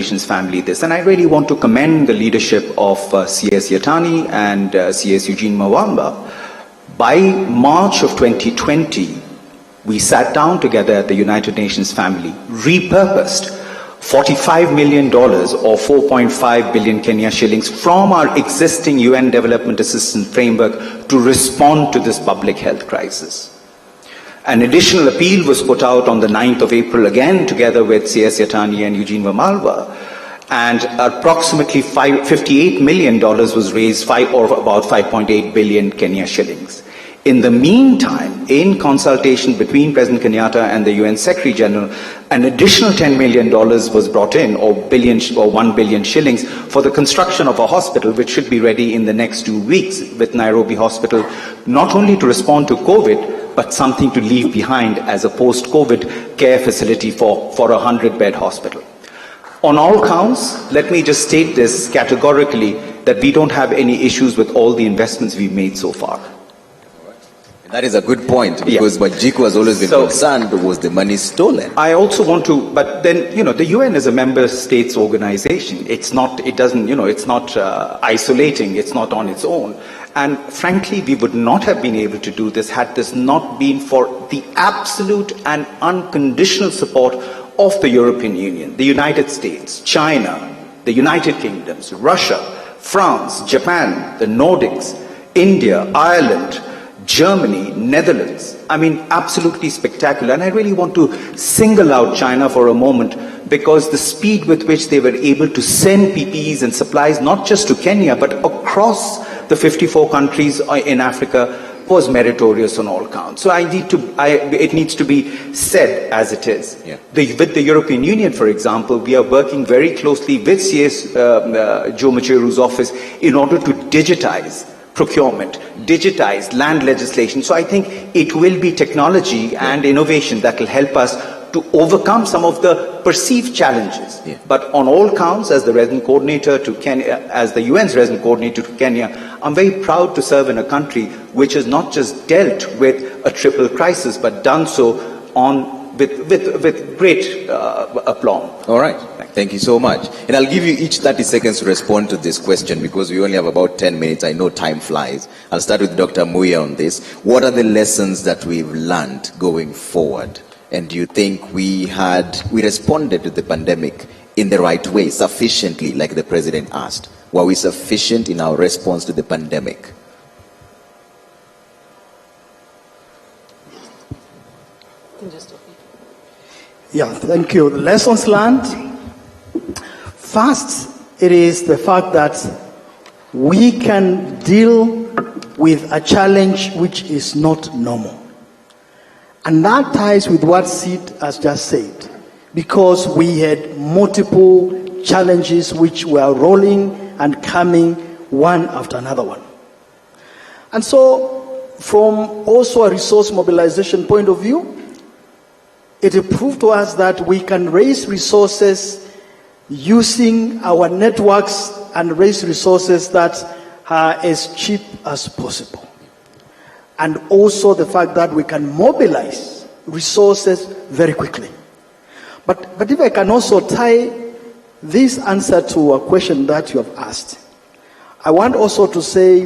Nations family this. And I really want to commend the leadership of CS Yatani and CS Eugene Mwamba. By March of 2020, we sat down together at the United Nations family, repurposed $45 million or 4.5 billion Kenya shillings from our existing UN Development Assistance Framework to respond to this public health crisis. An additional appeal was put out on the 9th of April again together with CS Yatani and Eugene Mwamba, and approximately $58 million was raised, or about 5.8 billion Kenya shillings. In the meantime, in consultation between President Kenyatta and the UN Secretary General, an additional $10 million was brought in, or 1 billion shillings, for the construction of a hospital which should be ready in the next 2 weeks with Nairobi Hospital, not only to respond to COVID, but something to leave behind as a post-COVID care facility for a 100-bed hospital. On all counts, let me just state this categorically, that we don't have any issues with all the investments we've made so far. That is a good point, because what Jiku has always been concerned was the money stolen. I also want to, but then, the UN is a member states organization. It's not, it's not isolating, it's not on its own. And frankly, we would not have been able to do this had this not been for the absolute and unconditional support of the European Union, the United States, China, the United Kingdoms, Russia, France, Japan, the Nordics, India, Ireland, Germany, Netherlands. I mean, absolutely spectacular. And I really want to single out China for a moment, because the speed with which they were able to send PPEs and supplies, not just to Kenya, but across the 54 countries in Africa, was meritorious on all counts. So it needs to be said as it is. Yeah. With the European Union, for example, we are working very closely with CS Joe Macheru's office in order to digitize procurement, digitize land legislation. So I think it will be technology and innovation that will help us to overcome some of the perceived challenges. Yeah. But on all counts, as the resident coordinator to Kenya, as the UN's resident coordinator to Kenya, I'm very proud to serve in a country which has not just dealt with a triple crisis, but done so with great aplomb. All right. Thank you so much. And I'll give you each 30 seconds to respond to this question, because we only have about 10 minutes. I know time flies. I'll start with Dr. Muya on this. What are the lessons that we've learned going forward? And do you think we responded to the pandemic in the right way, sufficiently, like the president asked? Were we sufficient in our response to the pandemic? Yeah, thank you. The lessons learned. First, it is the fact that we can deal with a challenge which is not normal. And that ties with what Sid has just said, because we had multiple challenges which were rolling and coming one after another one. And so, from also a resource mobilization point of view, it proved to us that we can raise resources using our networks and raise resources that are as cheap as possible. And also the fact that we can mobilize resources very quickly. But if I can also tie this answer to a question that you have asked, I want also to say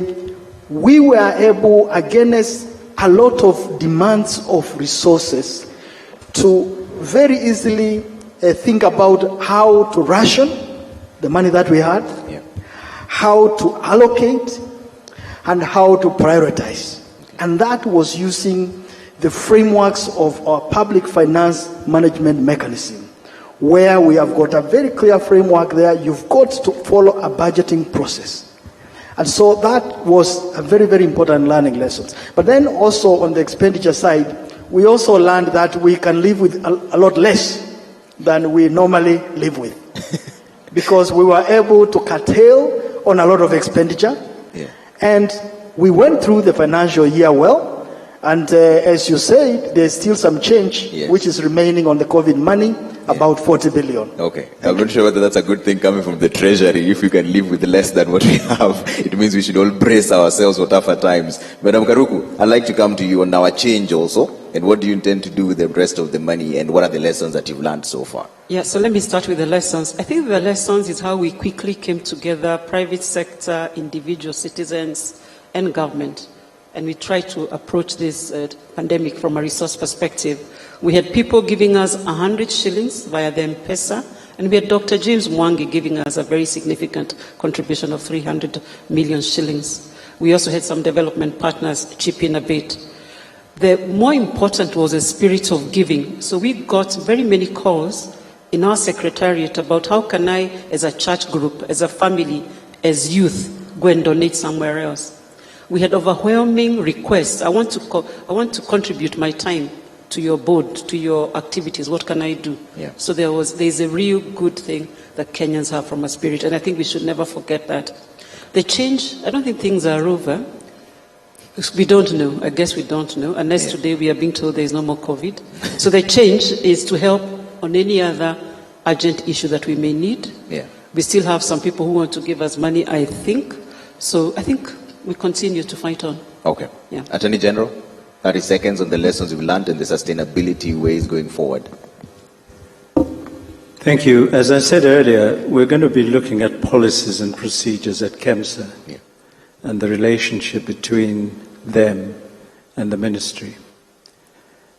we were able, against a lot of demands of resources, to very easily think about how to ration the money that we had, how to allocate, and how to prioritize. And that was using the frameworks of our public finance management mechanism, where we have got a very clear framework there. You've got to follow a budgeting process. And so that was a very, very important learning lesson. But then also on the expenditure side, we also learned that we can live with a lot less than we normally live with. Because we were able to curtail on a lot of expenditure. Yeah. And we went through the financial year well. And as you said, there's still some change, which is remaining on the COVID money, about 40 billion. Okay. I'm not sure whether that's a good thing coming from the treasury. If we can live with less than what we have, it means we should all brace ourselves for tougher times. Madam Karuku, I'd like to come to you on our change also. And what do you intend to do with the rest of the money, and what are the lessons that you've learned so far? Yeah, so let me start with the lessons. I think the lessons is how we quickly came together, private sector, individual citizens, and government. And we tried to approach this pandemic from a resource perspective. We had people giving us 100 shillings via the M-Pesa, and we had Dr. James Mwangi giving us a very significant contribution of 300 million shillings. We also had some development partners chip in a bit. The more important was a spirit of giving. So we got very many calls in our secretariat about how can I, as a church group, as a family, as youth, go and donate somewhere else. We had overwhelming requests. I want to contribute my time to your board, to your activities. What can I do? Yeah. So there's a real good thing that Kenyans have from a spirit, and I think we should never forget that. The change, I don't think things are over. We don't know. I guess we don't know, unless today we are being told there is no more COVID. So the change is to help on any other urgent issue that we may need. Yeah. We still have some people who want to give us money, I think. So I think we continue to fight on. Okay. Yeah. Attorney General, 30 seconds on the lessons we've learned and the sustainability ways going forward. Thank you. As I said earlier, we're going to be looking at policies and procedures at KEMSA and the relationship between them and the ministry.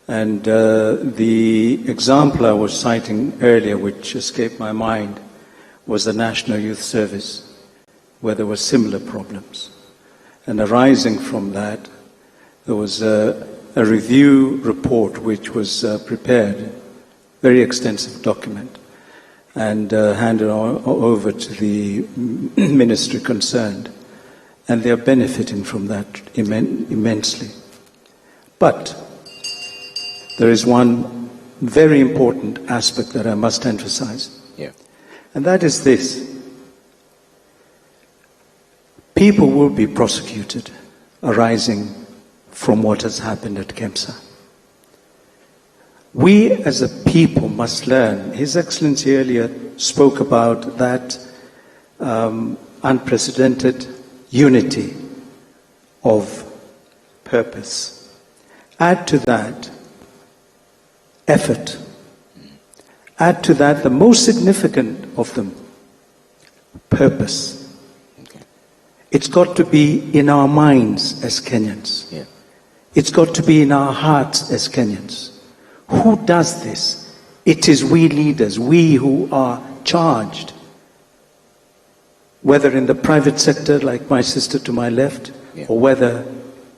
And the example I was citing earlier, which escaped my mind, was the National Youth Service, where there were similar problems. And arising from that, there was a review report which was prepared, very extensive document, and handed over to the ministry concerned. And they are benefiting from that immensely. But there is one very important aspect that I must emphasize. Yeah. And that is this. People will be prosecuted arising from what has happened at KEMSA. We as a people must learn. His Excellency earlier spoke about that unprecedented unity of purpose. Add to that effort. Add to that the most significant of them, purpose. It's got to be in our minds as Kenyans. Yeah. It's got to be in our hearts as Kenyans. Who does this? It is we leaders, we who are charged. Whether in the private sector, like my sister to my left, or whether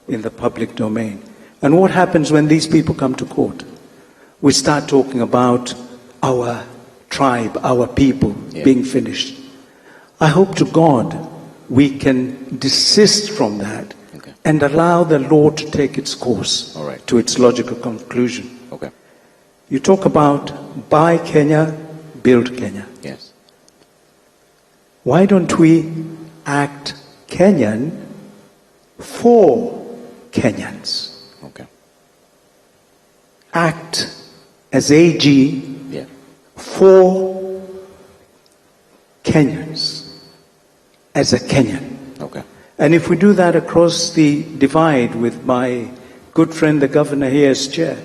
in the public domain. And what happens when these people come to court? We start talking about our tribe, our people being finished. I hope to God we can desist from that and allow the law to take its course to its logical conclusion. Okay. You talk about buy Kenya, build Kenya. Yes. Why don't we act Kenyan for Kenyans? Okay. Act as AG for Kenyans, as a Kenyan. Okay. And if we do that across the divide with my good friend, the governor here as chair,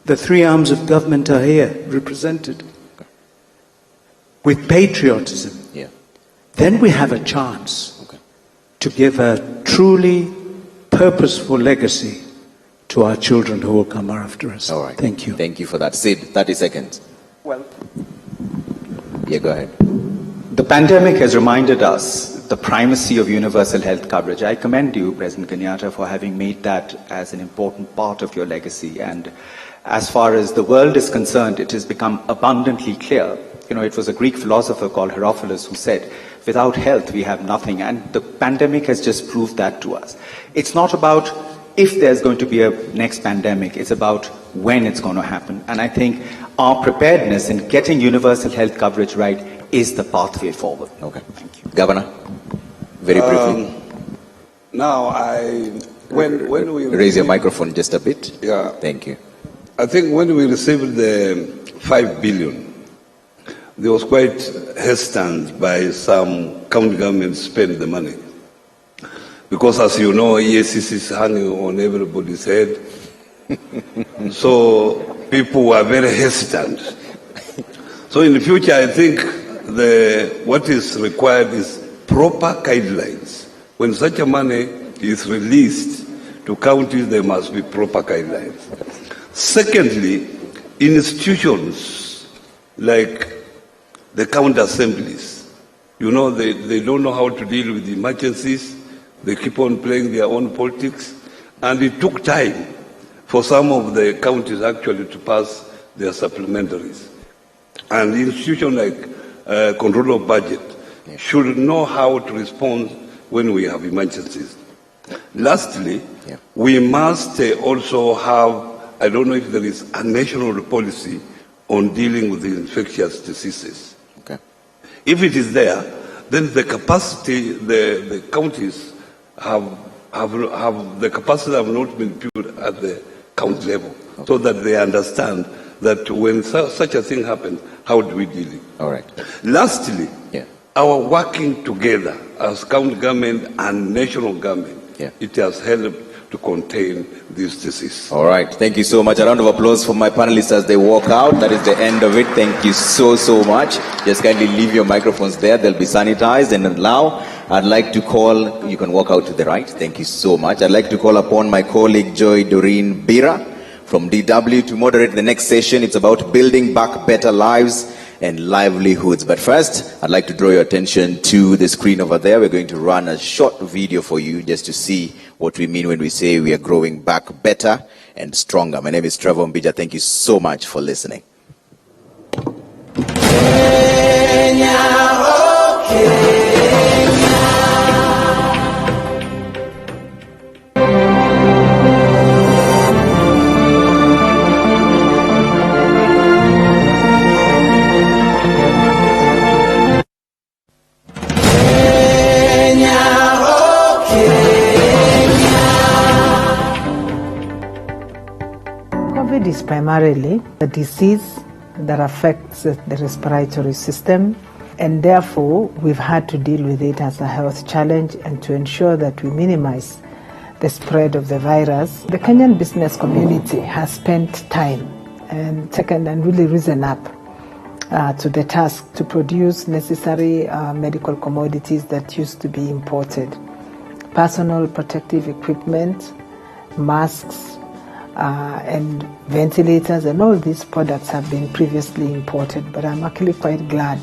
the three arms of government are here represented with patriotism, then we have a chance to give a truly purposeful legacy to our children who will come after us. All right. Thank you. Thank you for that. Sid, 30 seconds. Well, go ahead. the pandemic has reminded us the primacy of universal health coverage. I commend you, President Kenyatta, for having made that as an important part of your legacy. And as far as the world is concerned, it has become abundantly clear. You know, it was a Greek philosopher called Herophilus who said, without health, we have nothing. And the pandemic has just proved that to us. It's not about if there's going to be a next pandemic, it's about when it's going to happen. And I think our preparedness in getting universal health coverage right is the pathway forward. Okay. Thank you. Governor, very briefly. Now, when we Raise your microphone just a bit. Yeah. Thank you. I think when we received the 5 billion, there was quite hesitant by some county governments to spend the money. Because as you know, EACC is hanging on everybody's head. So people were very hesitant. So in the future, I think what is required is proper guidelines. When such a money is released to counties, there must be proper guidelines. Secondly, institutions like the county assemblies, they don't know how to deal with emergencies. They keep on playing their own politics. And it took time for some of the counties actually to pass their supplementaries. And institutions like control of budget should know how to respond when we have emergencies. Lastly, we must also have, I don't know if there is a national policy on dealing with the infectious diseases. Okay. If it is there, then the capacity, the counties have the capacity have not been built at the county level, so that they understand that when such a thing happens, how do we deal it? All right. Lastly, our working together as county government and national government, it has helped to contain this disease. All right. Thank you so much. A round of applause for my panelists as they walk out. That is the end of it. Thank you so much. Just kindly leave your microphones there. They'll be sanitized. And now I'd like to call, you can walk out to the right. Thank you so much. I'd like to call upon my colleague Joy Doreen Bira from DW to moderate the next session. It's about building back better lives and livelihoods. But first, I'd like to draw your attention to the screen over there. We're going to run a short video for you just to see what we mean when we say we are growing back better and stronger. My name is Trevor Mbija. Thank you so much for listening. COVID is primarily a disease that affects the respiratory system, and therefore we've had to deal with it as a health challenge and to ensure that we minimize the spread of the virus. The Kenyan business community has spent time and really risen up to the task to produce necessary medical commodities that used to be imported. Personal protective equipment, masks, and ventilators, and all these products have been previously imported. But I'm actually quite glad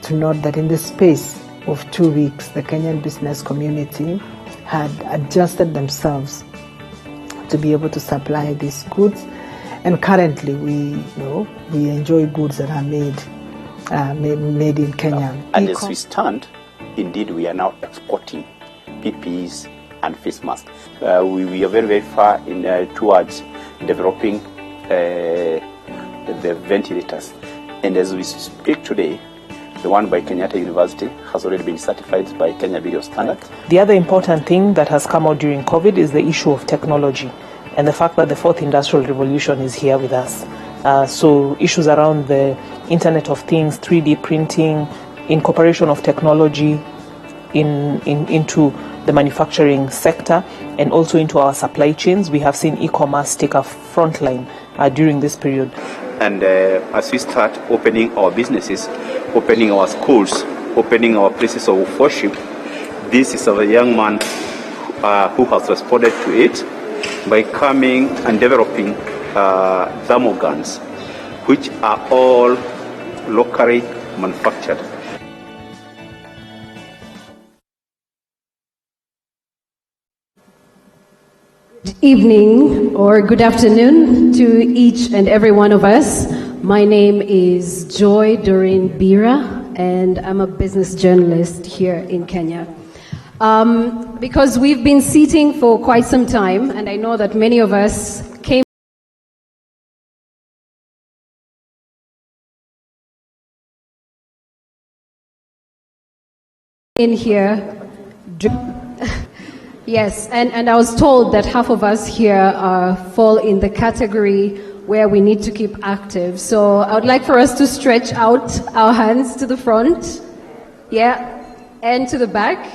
to note that in the space of 2 weeks, the Kenyan business community had adjusted themselves to be able to supply these goods. And currently, we enjoy goods that are made in Kenya. And as we stand, indeed, we are now exporting PPEs and face masks. We are very, very far towards developing the ventilators. And as we speak today, the one by Kenyatta University has already been certified by Kenya Video Standards. The other important thing that has come out during COVID is the issue of technology and the fact that the fourth industrial revolution is here with us. So issues around the Internet of Things, 3D printing, incorporation of technology into the manufacturing sector and also into our supply chains. We have seen e-commerce take a front line during this period. And as we start opening our businesses, opening our schools, opening our places of worship, this is a young man who has responded to it by coming and developing thermal guns, which are all locally manufactured. Good evening or good afternoon to each and every one of us. My name is Joy Doreen Bira, and I'm a business journalist here in Kenya. Because we've been sitting for quite some time, and I know that many of us came in here. Yes, and I was told that half of us here fall in the category where we need to keep active. So I would like for us to stretch out our hands to the front, and to the back.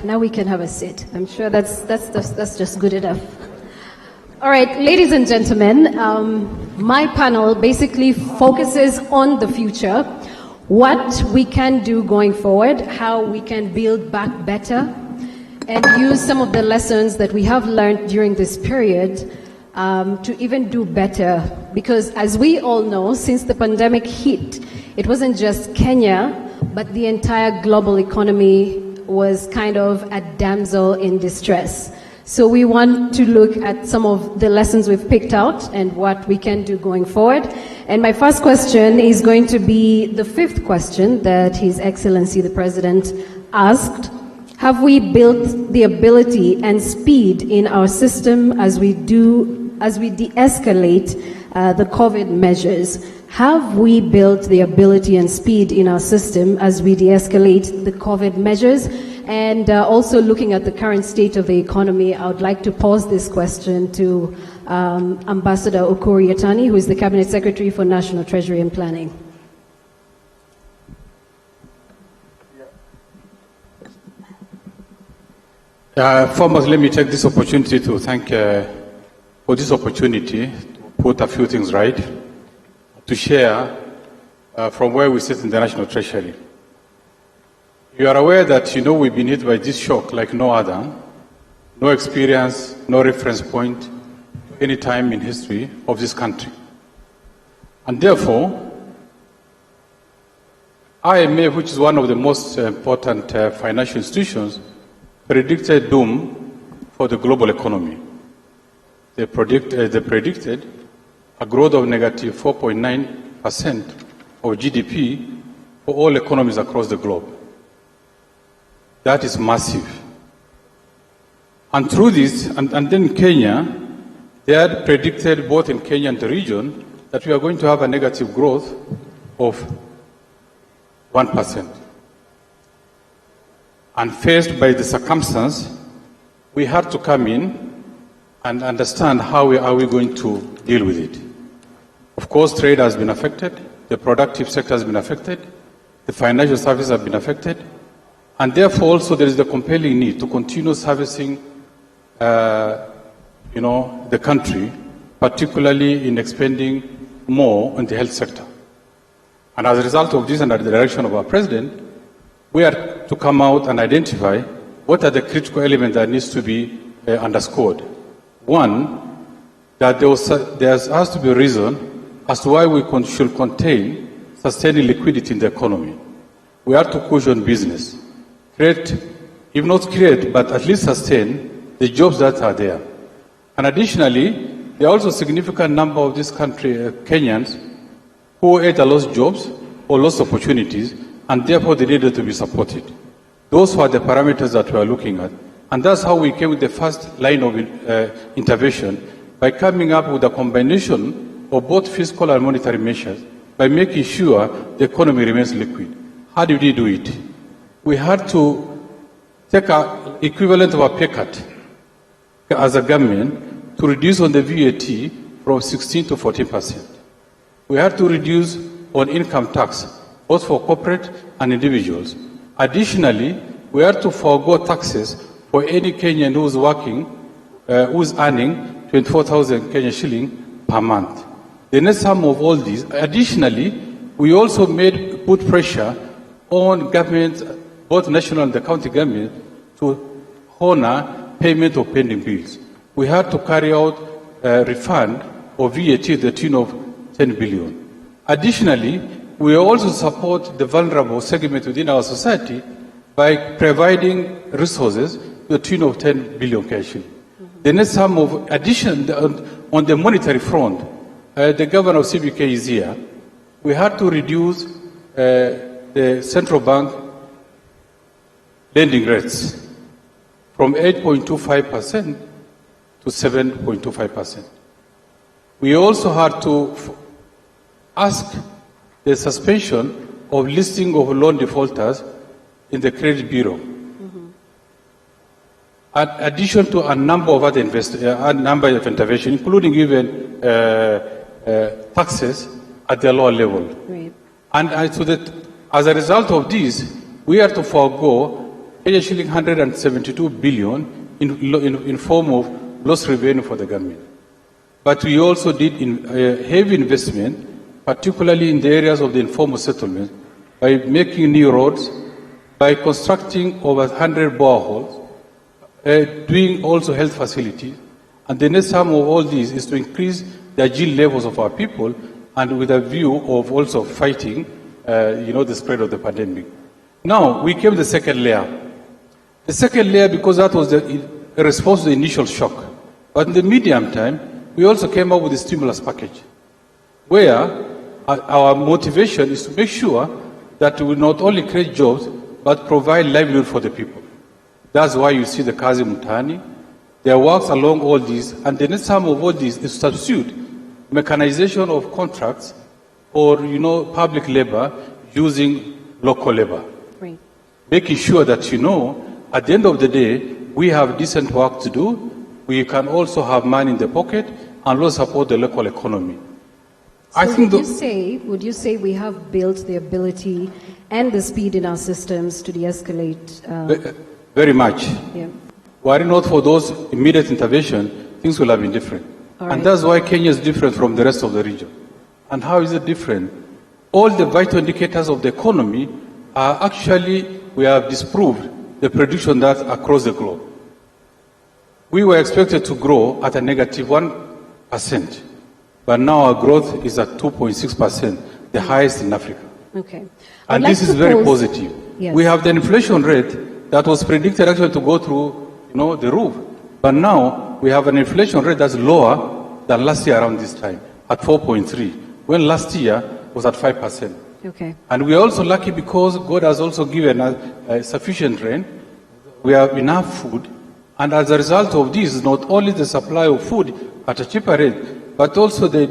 Now we can have a sit. I'm sure that's just good enough. All right, ladies and gentlemen, my panel basically focuses on the future, what we can do going forward, how we can build back better, and use some of the lessons that we have learned during this period to even do better. Because as we all know, since the pandemic hit, it wasn't just Kenya, but the entire global economy was kind of a damsel in distress. So we want to look at some of the lessons we've picked out and what we can do going forward. And my first question is going to be the fifth question that His Excellency the President asked. Have we built the ability and speed in our system as we de-escalate the COVID measures? Have we built the ability and speed in our system as we de-escalate the COVID measures? And also looking at the current state of the economy, I would like to pose this question to Ambassador Ukur Yatani, who is the Cabinet Secretary for National Treasury and Planning. Foremost, let me take this opportunity to thank for this opportunity to put a few things right, to share from where we sit in the National Treasury. You are aware that, we've been hit by this shock like no other, no experience, no reference point, any time in history of this country. And therefore, IMF, which is one of the most important financial institutions, predicted doom for the global economy. They predicted a growth of negative 4.9% of GDP for all economies across the globe. That is massive. And through this, and then Kenya, they had predicted both in Kenya and the region that we are going to have a negative growth of 1%. And faced by the circumstance, we had to come in and understand how are we going to deal with it. Of course, trade has been affected, the productive sector has been affected, the financial services have been affected, and therefore also there is the compelling need to continue servicing the country, particularly in expending more on the health sector. And as a result of this, under the direction of our President, we are to come out and identify what are the critical elements that needs to be underscored. One, that there has to be a reason as to why we should contain sustaining liquidity in the economy. We are to cushion business, create, if not create, but at least sustain the jobs that are there. And additionally, there are also a significant number of this country, Kenyans, who either lost jobs or lost opportunities, and therefore they needed to be supported. Those were the parameters that we are looking at. And that's how we came with the first line of intervention, by coming up with a combination of both fiscal and monetary measures, by making sure the economy remains liquid. How did we do it? We had to take an equivalent of a pay cut as a government to reduce on the VAT from 16 to 14%. We had to reduce on income tax, both for corporate and individuals. Additionally, we had to forego taxes for any Kenyan who is working, who is earning 24,000 Kenyan shilling per month. The net sum of all these, additionally, we also put pressure on governments, both national and the county government, to honor payment of pending bills. We had to carry out a refund of VAT to the tune of 10 billion. Additionally, we also support the vulnerable segment within our society by providing resources to the tune of 10 billion cash. The net sum of addition on the monetary front, the governor of CBK is here. We had to reduce the central bank lending rates from 8.25% to 7.25%. We also had to ask the suspension of listing of loan defaulters in the credit bureau. In addition to a number of other interventions, including even taxes at the lower level. Right. And so that as a result of this, we are to forego shilling 172 billion in form of lost revenue for the government. but we also did heavy investment, particularly in the areas of the informal settlement, by making new roads, by constructing over 100 boreholes, doing also health facilities. And the next sum of all these is to increase the agile levels of our people, and with a view of also fighting, the spread of the pandemic. Now, we came to the second layer. The second layer, because that was a response to the initial shock. But in the medium time, we also came up with a stimulus package, where our motivation is to make sure that we will not only create jobs, but provide livelihood for the people. That's why you see the Kazi Mutani. There works along all these, and the next sum of all these is to substitute mechanization of contracts or, public labor using local labor. Right. Making sure that, at the end of the day, we have decent work to do, we can also have money in the pocket, and also support the local economy. So would you say we have built the ability and the speed in our systems to de-escalate? Very much. Yeah. Were it not for those immediate intervention, things will have been different. All right. And that's why Kenya is different from the rest of the region. And how is it different? All the vital indicators of the economy are actually, we have disproved the prediction that across the globe. We were expected to grow at a negative 1%, but now our growth is at 2.6%, the highest in Africa. Okay. And this is very positive. Yes. We have the inflation rate that was predicted actually to go through, the roof. But now we have an inflation rate that's lower than last year around this time, at 4.3, when last year was at 5%. Okay. And we are also lucky because God has also given us sufficient rain. We have enough food. And as a result of this, not only the supply of food at a cheaper rate, but also the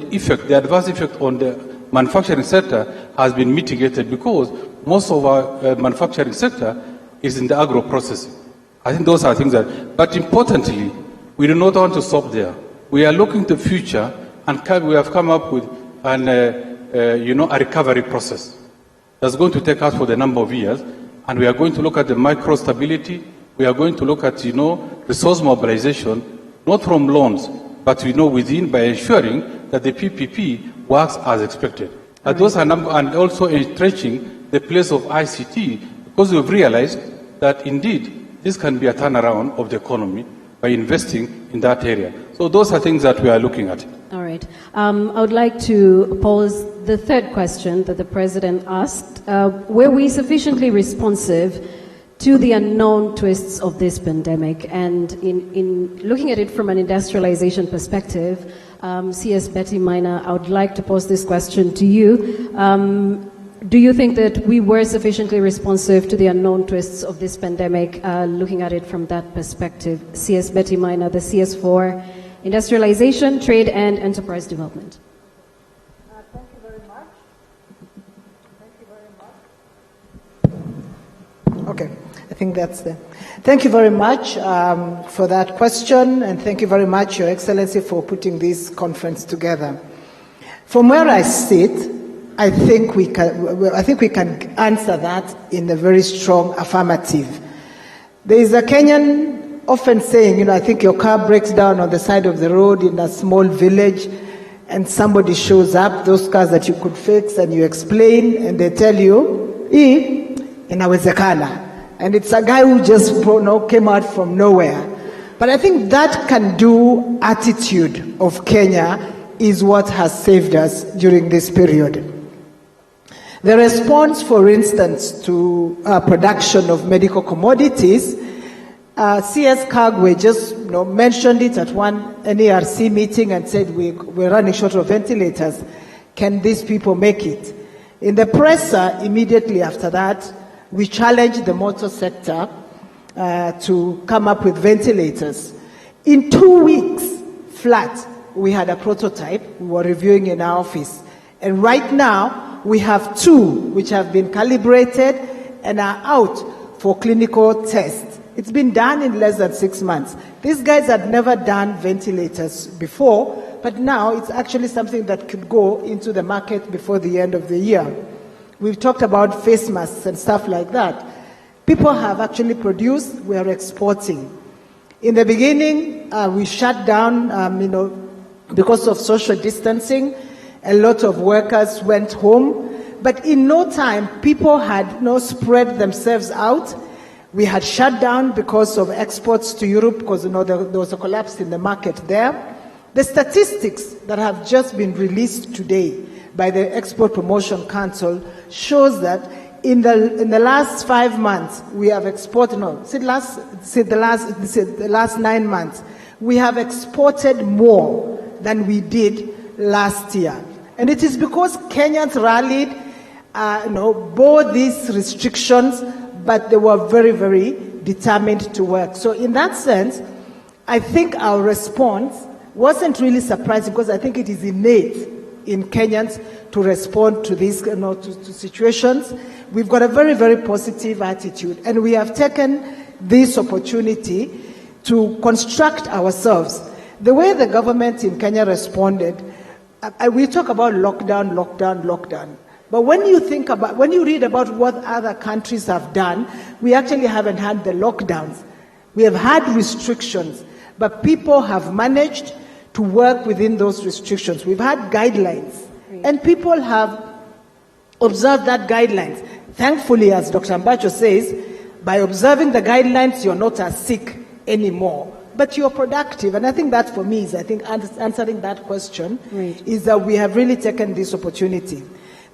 adverse effect on the manufacturing sector has been mitigated because most of our manufacturing sector is in the agro-processing. I think those are things but importantly, we do not want to stop there. We are looking to the future, and we have come up with a recovery process that's going to take us for the number of years, and we are going to look at the micro stability. We are going to look at, resource mobilization, not from loans, but within by ensuring that the PPP works as expected. And those are and also entrenching the place of ICT, because we've realized that indeed this can be a turnaround of the economy by investing in that area. So those are things that we are looking at. All right. I would like to pose the third question that the President asked. Were we sufficiently responsive to the unknown twists of this pandemic? And in looking at it from an industrialization perspective, CS Betty Minor, I would like to pose this question to you. Do you think that we were sufficiently responsive to the unknown twists of this pandemic, looking at it from that perspective? CS Betty Minor, the CS for Industrialization, Trade and Enterprise Development. Thank you very much. Okay, I think that's the. Thank you very much for that question, and thank you very much, Your Excellency, for putting this conference together. From where I sit, I think we can answer that in a very strong affirmative. There is a Kenyan often saying, I think your car breaks down on the side of the road in a small village, and somebody shows up, those cars that you could fix, and you explain, and they tell you, inawezekana. And it's a guy who just came out from nowhere. But I think that can-do attitude of Kenya is what has saved us during this period. The response, for instance, to production of medical commodities, CS Kagwe just mentioned it at one NARC meeting and said we're running short of ventilators. Can these people make it? In the presser, immediately after that, we challenged the motor sector to come up with ventilators. In 2 weeks flat, we had a prototype we were reviewing in our office. And right now, we have 2 which have been calibrated and are out for clinical tests. It's been done in less than 6 months. These guys had never done ventilators before, but now it's actually something that could go into the market before the end of the year. We've talked about face masks and stuff like that. People have actually produced, we are exporting. In the beginning, we shut down, because of social distancing. A lot of workers went home, but in no time, people had spread themselves out. We had shut down because of exports to Europe, because there was a collapse in the market there. The statistics that have just been released today by the Export Promotion Council shows that in the last 5 months, we have exported, the last 9 months, we have exported more than we did last year. And it is because Kenyans rallied, bore these restrictions, but they were very, very determined to work. So in that sense, I think our response wasn't really surprising, because I think it is innate in Kenyans to respond to these to situations. We've got a very, very positive attitude, and we have taken this opportunity to construct ourselves. The way the government in Kenya responded, we talk about lockdown. But when you read about what other countries have done, we actually haven't had the lockdowns. We have had restrictions, but people have managed to work within those restrictions. We've had guidelines, and people have observed that guidelines. Thankfully, as Dr. Ambacho says, by observing the guidelines, you're not as sick anymore, but you're productive. And I think that for me is, answering that question, is that we have really taken this opportunity.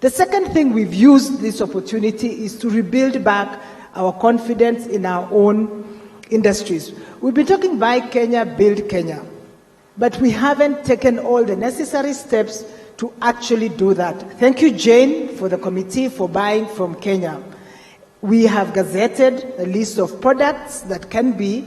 The second thing we've used this opportunity is to rebuild back our confidence in our own industries. We've been talking Buy Kenya, Build Kenya, but we haven't taken all the necessary steps to actually do that. Thank you, Jane, for the committee for buying from Kenya. We have gazetted a list of products that can be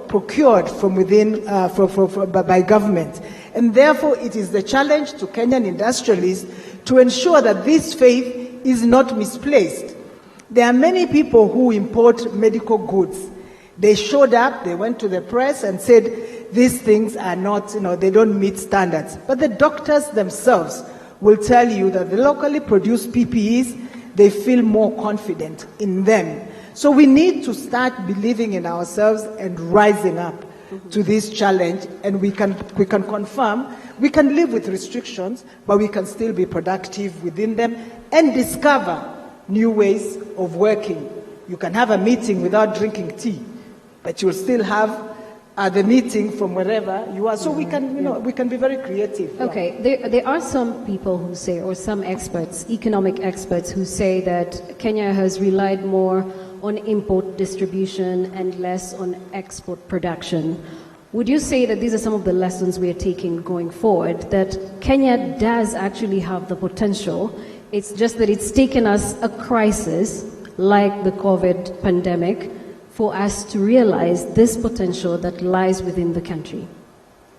procured from within by government. And therefore, it is the challenge to Kenyan industrialists to ensure that this faith is not misplaced. There are many people who import medical goods. They showed up, they went to the press and said, these things are not, they don't meet standards. But the doctors themselves will tell you that the locally produced PPEs, they feel more confident in them. So we need to start believing in ourselves and rising up to this challenge, and we can confirm we can live with restrictions, but we can still be productive within them and discover new ways of working. You can have a meeting without drinking tea, but you'll still have the meeting from wherever you are. So we can, we can be very creative. Okay, there are some people who say, or some experts, economic experts, who say that Kenya has relied more on import distribution and less on export production. Would you say that these are some of the lessons we are taking going forward, that Kenya does actually have the potential? It's just that it's taken us a crisis like the COVID pandemic for us to realize this potential that lies within the country?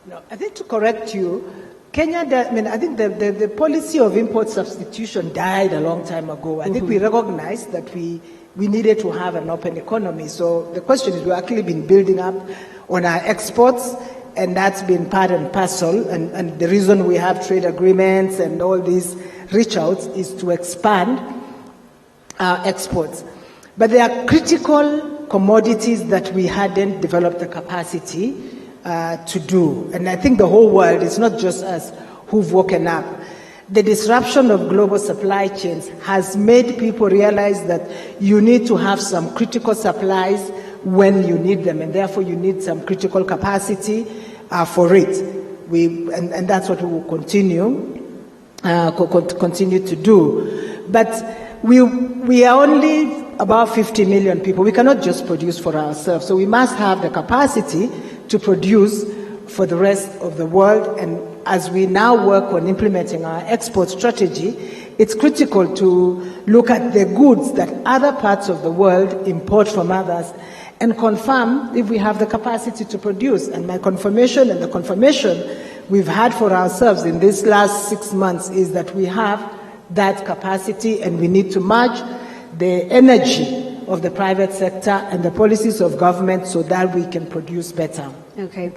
No, I think to correct you, Kenya, I think the policy of import substitution died a long time ago. I think we recognized that we needed to have an open economy. So the question is, we've actually been building up on our exports, and that's been part and parcel. And the reason we have trade agreements and all these reach outs is to expand our exports. But there are critical commodities that we hadn't developed the capacity to do. And I think the whole world, it's not just us who've woken up. The disruption of global supply chains has made people realize that you need to have some critical supplies when you need them, and therefore you need some critical capacity for it. And that's what we will continue to do. But we are only about 50 million people. We cannot just produce for ourselves. So we must have the capacity to produce for the rest of the world. And as we now work on implementing our export strategy, it's critical to look at the goods that other parts of the world import from others and confirm if we have the capacity to produce. And my confirmation and the confirmation we've had for ourselves in these last 6 months is that we have that capacity, and we need to merge the energy of the private sector and the policies of government so that we can produce better. Okay.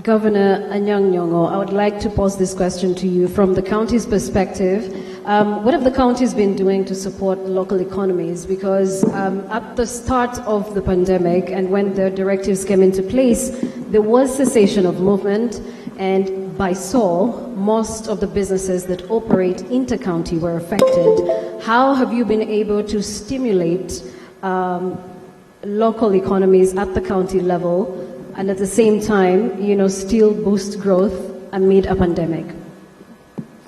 Governor Anyang' Nyong'o, I would like to pose this question to you from the county's perspective. What have the counties been doing to support local economies? Because at the start of the pandemic and when the directives came into place, there was cessation of movement, and by so, most of the businesses that operate inter-county were affected. How have you been able to stimulate local economies at the county level and at the same time, still boost growth amid a pandemic?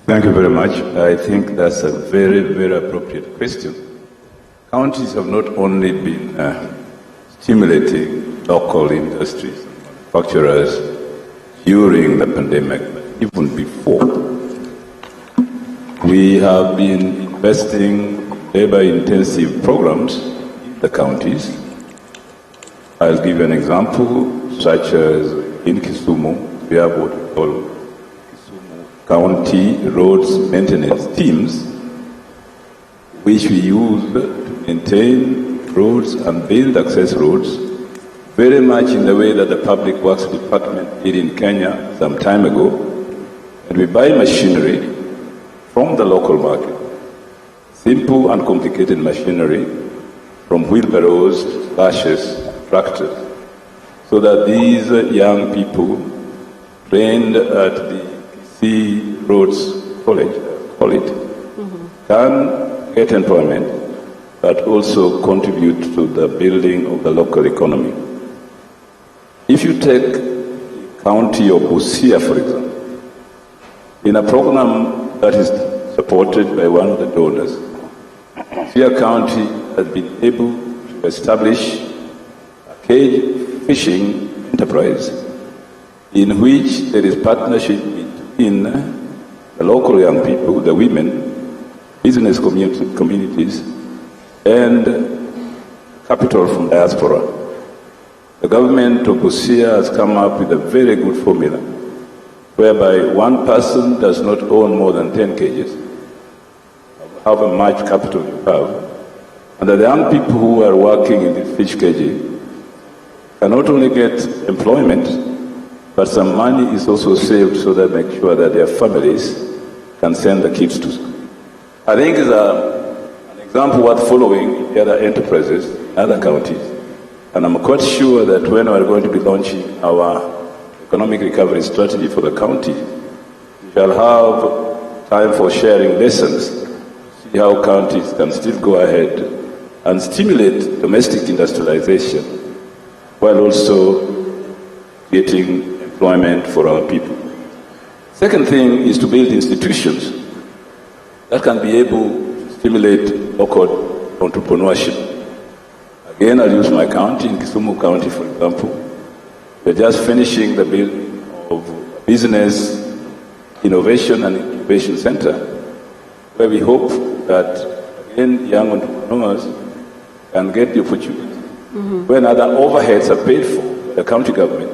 Thank you very much. I think that's a very, very appropriate question. Counties have not only been stimulating local industries, manufacturers during the pandemic, but even before. We have been investing in labor-intensive programs in the counties. I'll give you an example, such as in Kisumu, we have what we call County Roads Maintenance Teams, which we use to maintain roads and build access roads, very much in the way that the Public Works Department did in Kenya some time ago. And we buy machinery from the local market, simple and complicated machinery, from wheelbarrows, slashes, tractors, so that these young people trained at the Roads College, can get employment, but also contribute to the building of the local economy. If you take the county of Busia, for example, in a program that is supported by one of the donors, Busia County has been able to establish a cage fishing enterprise in which there is partnership in the local young people, the women, business communities, and capital from diaspora. The government of Busia has come up with a very good formula whereby one person does not own more than 10 cages, however much capital you have, and the young people who are working in this fish cage can not only get employment, but some money is also saved so that make sure that their families can send the kids to school. I think it's an example worth following in the other enterprises, other counties. And I'm quite sure that when we're going to be launching our economic recovery strategy for the county, we shall have time for sharing lessons, see how counties can still go ahead and stimulate domestic industrialization while also creating employment for our people. Second thing is to build institutions that can be able to stimulate local entrepreneurship. Again, I'll use my county, in Kisumu County, for example. We're just finishing the building of a business innovation and incubation center, where we hope that, again, young entrepreneurs can get the opportunity. When other overheads are paid for by the county government,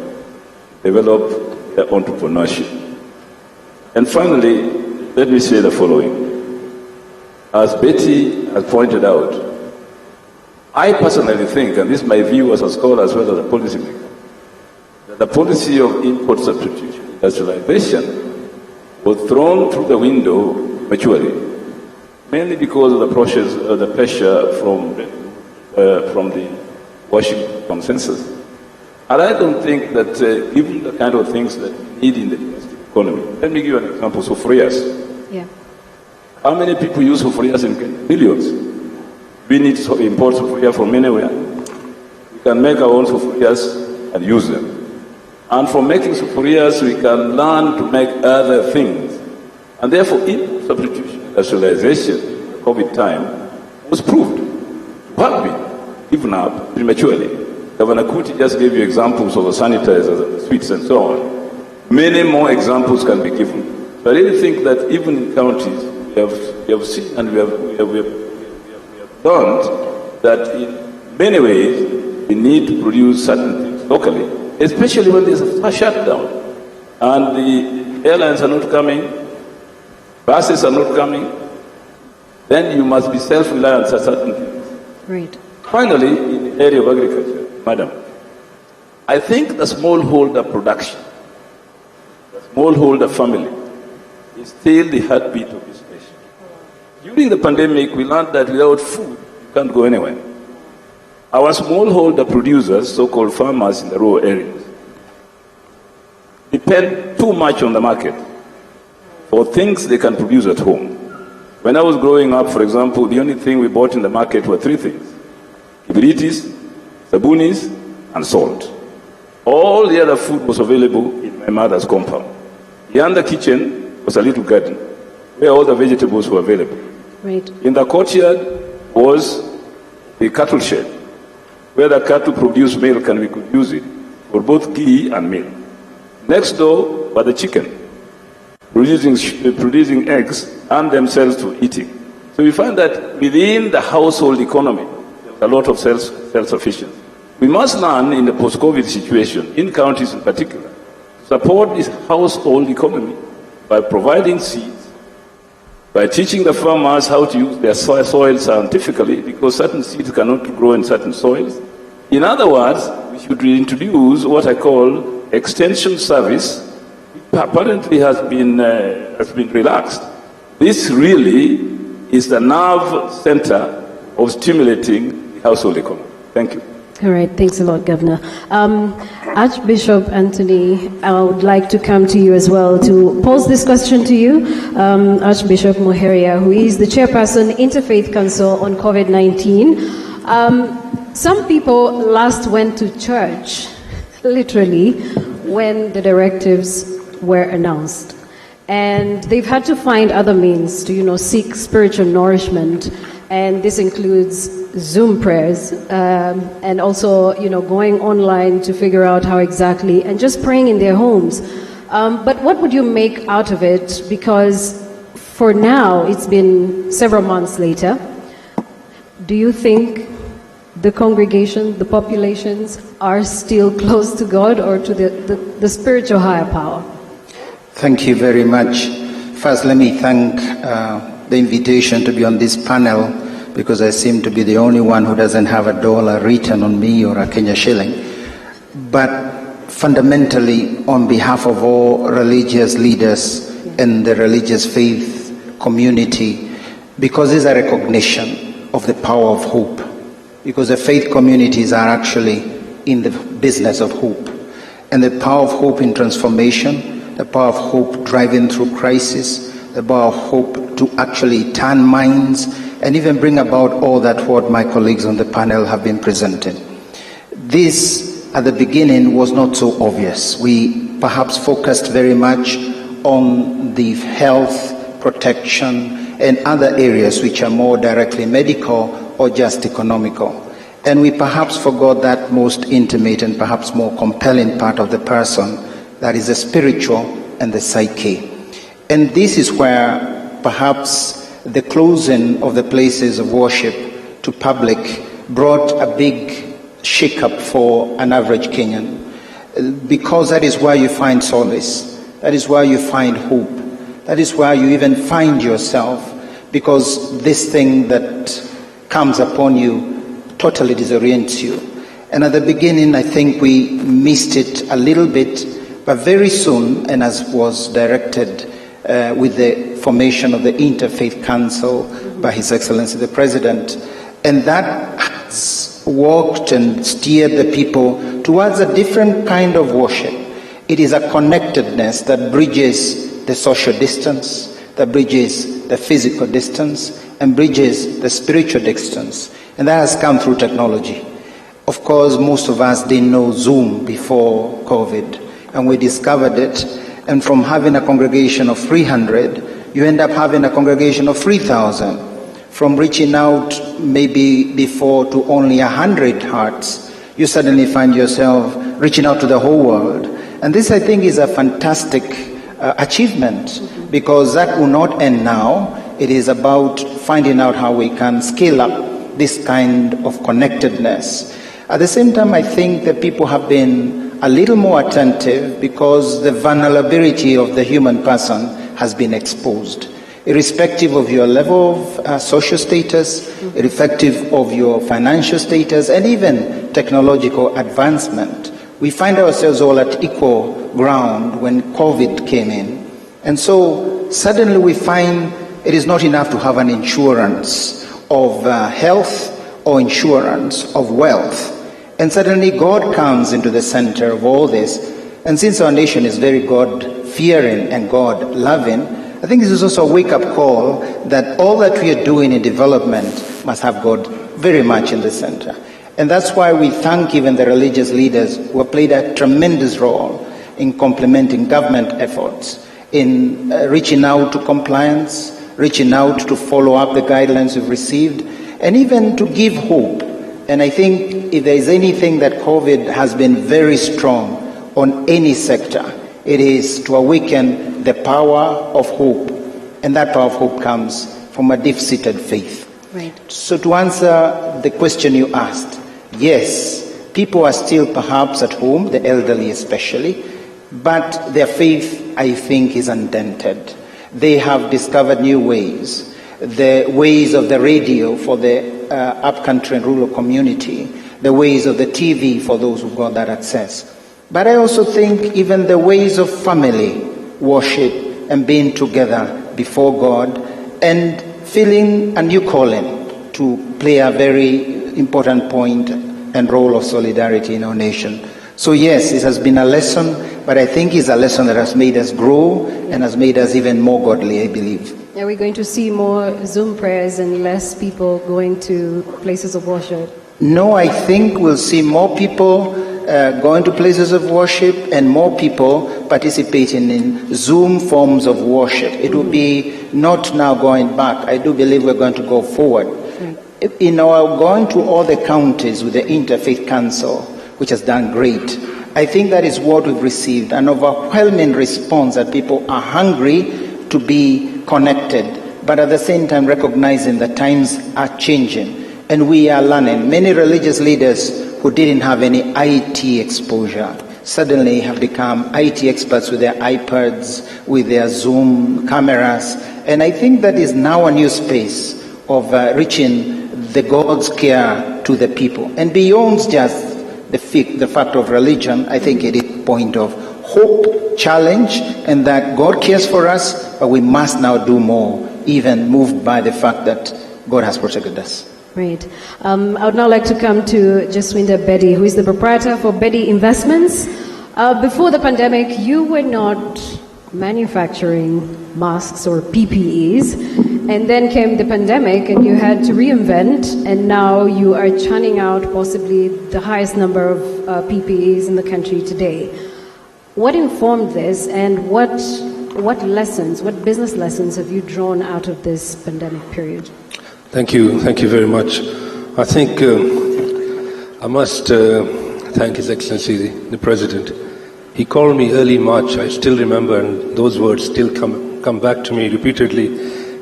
develop their entrepreneurship. And finally, let me say the following. As Betty has pointed out, I personally think, and this is my view as a scholar as well as a policymaker, that the policy of import substitution, industrialization, was thrown through the window prematurely, mainly because of the pressure from the Washington consensus. And I don't think that given the kind of things that we need in the domestic economy, let me give you an example, sufurias. Yeah. How many people use sufurias in Kenya? Millions. We need to import sufuria from anywhere. We can make our own sufurias and use them. And from making sufurias, we can learn to make other things. And therefore, import substitution, industrialization, COVID time, was proved to have been given up prematurely. Governor Kuti just gave you examples of the sanitizers and the sweets and so on. Many more examples can be given. So I really think that even in counties, we have seen and we have learned that in many ways we need to produce certain things locally, especially when there's a shutdown and the airlines are not coming, buses are not coming, then you must be self-reliant on certain things. Great. Finally, in the area of agriculture, Madam, I think the smallholder production, the smallholder family, is still the heartbeat of this nation. During the pandemic, we learned that without food, you can't go anywhere. Our smallholder producers, so-called farmers in the rural areas, depend too much on the market for things they can produce at home. When I was growing up, for example, the only thing we bought in the market were three things: kibiritis, sabunis, and salt. All the other food was available in my mother's compound. Beyond the kitchen was a little garden where all the vegetables were available. Right. In the courtyard was the cattle shed where the cattle produced milk and we could use it for both ghee and milk. Next door were the chicken, producing eggs and themselves to eating. So we find that within the household economy, there's a lot of self-sufficiency. We must learn in the post-COVID situation, in counties in particular, support this household economy by providing seeds, by teaching the farmers how to use their soil scientifically, because certain seeds cannot grow in certain soils. In other words, we should reintroduce what I call extension service, which apparently has been relaxed. This really is the nerve center of stimulating the household economy. Thank you. All right, thanks a lot, Governor. Archbishop Anthony, I would like to come to you as well to pose this question to you. Archbishop Muheria, who is the chairperson, Interfaith Council on COVID-19. Some people last went to church, literally, when the directives were announced. And they've had to find other means to, seek spiritual nourishment. And this includes Zoom prayers, and also, going online to figure out how exactly, and just praying in their homes. But what would you make out of it? Because for now, it's been several months later. Do you think the congregation, the populations, are still close to God or to the spiritual higher power? Thank you very much. First, let me thank the invitation to be on this panel, because I seem to be the only one who doesn't have $1 written on me or a Kenya shilling. But fundamentally, on behalf of all religious leaders and the religious faith community, because it's a recognition of the power of hope, because the faith communities are actually in the business of hope, and the power of hope in transformation, the power of hope driving through crisis, the power of hope to actually turn minds and even bring about all that what my colleagues on the panel have been presenting. This, at the beginning, was not so obvious. We perhaps focused very much on the health, protection, and other areas which are more directly medical or just economical. And we perhaps forgot that most intimate and perhaps more compelling part of the person, that is the spiritual and the psyche. And this is where perhaps the closing of the places of worship to public brought a big shake-up for an average Kenyan, because that is where you find solace, that is where you find hope, that is where you even find yourself, because this thing that comes upon you totally disorients you. And at the beginning, I think we missed it a little bit, but very soon, and as was directed with the formation of the Interfaith Council by His Excellency the President, and that has walked and steered the people towards a different kind of worship. It is a connectedness that bridges the social distance, that bridges the physical distance, and bridges the spiritual distance. And that has come through technology. Of course, most of us didn't know Zoom before COVID, and we discovered it. And from having a congregation of 300, you end up having a congregation of 3,000. From reaching out maybe before to only 100 hearts, you suddenly find yourself reaching out to the whole world. And this, I think, is a fantastic achievement, because that will not end now. It is about finding out how we can scale up this kind of connectedness. At the same time, I think that people have been a little more attentive, because the vulnerability of the human person has been exposed. Irrespective of your level of social status, irrespective of your financial status, and even technological advancement, we find ourselves all at equal ground when COVID came in. And so suddenly we find it is not enough to have an insurance of health or insurance of wealth. And suddenly God comes into the center of all this, And since our nation is very God-fearing and God-loving, I think this is also a wake-up call that all that we are doing in development must have God very much in the center. And that's why we thank even the religious leaders who have played a tremendous role in complementing government efforts, in reaching out to compliance, reaching out to follow up the guidelines we've received, and even to give hope. And I think if there is anything that COVID has been very strong on any sector, it is to awaken the power of hope. And that power of hope comes from a deep-seated faith. Right. So to answer the question you asked, yes, people are still perhaps at home, the elderly especially, but their faith, I think, is undented. They have discovered new ways, the ways of the radio for the upcountry and rural community, the ways of the TV for those who've got that access. But I also think even the ways of family worship and being together before God and feeling a new calling to play a very important point and role of solidarity in our nation. So yes, it has been a lesson, but I think it's a lesson that has made us grow and has made us even more godly, I believe. Are we going to see more Zoom prayers and less people going to places of worship? No, I think we'll see more people going to places of worship and more people participating in Zoom forms of worship. It will be not now going back. I do believe we're going to go forward. In our going to all the counties with the Interfaith Council, which has done great, I think that is what we've received, an overwhelming response that people are hungry to be connected, but at the same time recognizing that times are changing and we are learning. Many religious leaders who didn't have any IT exposure suddenly have become IT experts with their iPads, with their Zoom cameras, and I think that is now a new space of reaching the God's care to the people. And beyond just the fact of religion, I think it is a point of hope, challenge, and that God cares for us, but we must now do more, even moved by the fact that God has protected us. Great. I would now like to come to Jaswinda Bedi, who is the proprietor for Bedi Investments. Before the pandemic, you were not manufacturing masks or PPEs, and then came the pandemic and you had to reinvent, and now you are churning out possibly the highest number of PPEs in the country today. What informed this, and what lessons, what business lessons have you drawn out of this pandemic period? Thank you very much. I think I must thank His Excellency the President. He called me early March, I still remember, and those words still come back to me repeatedly.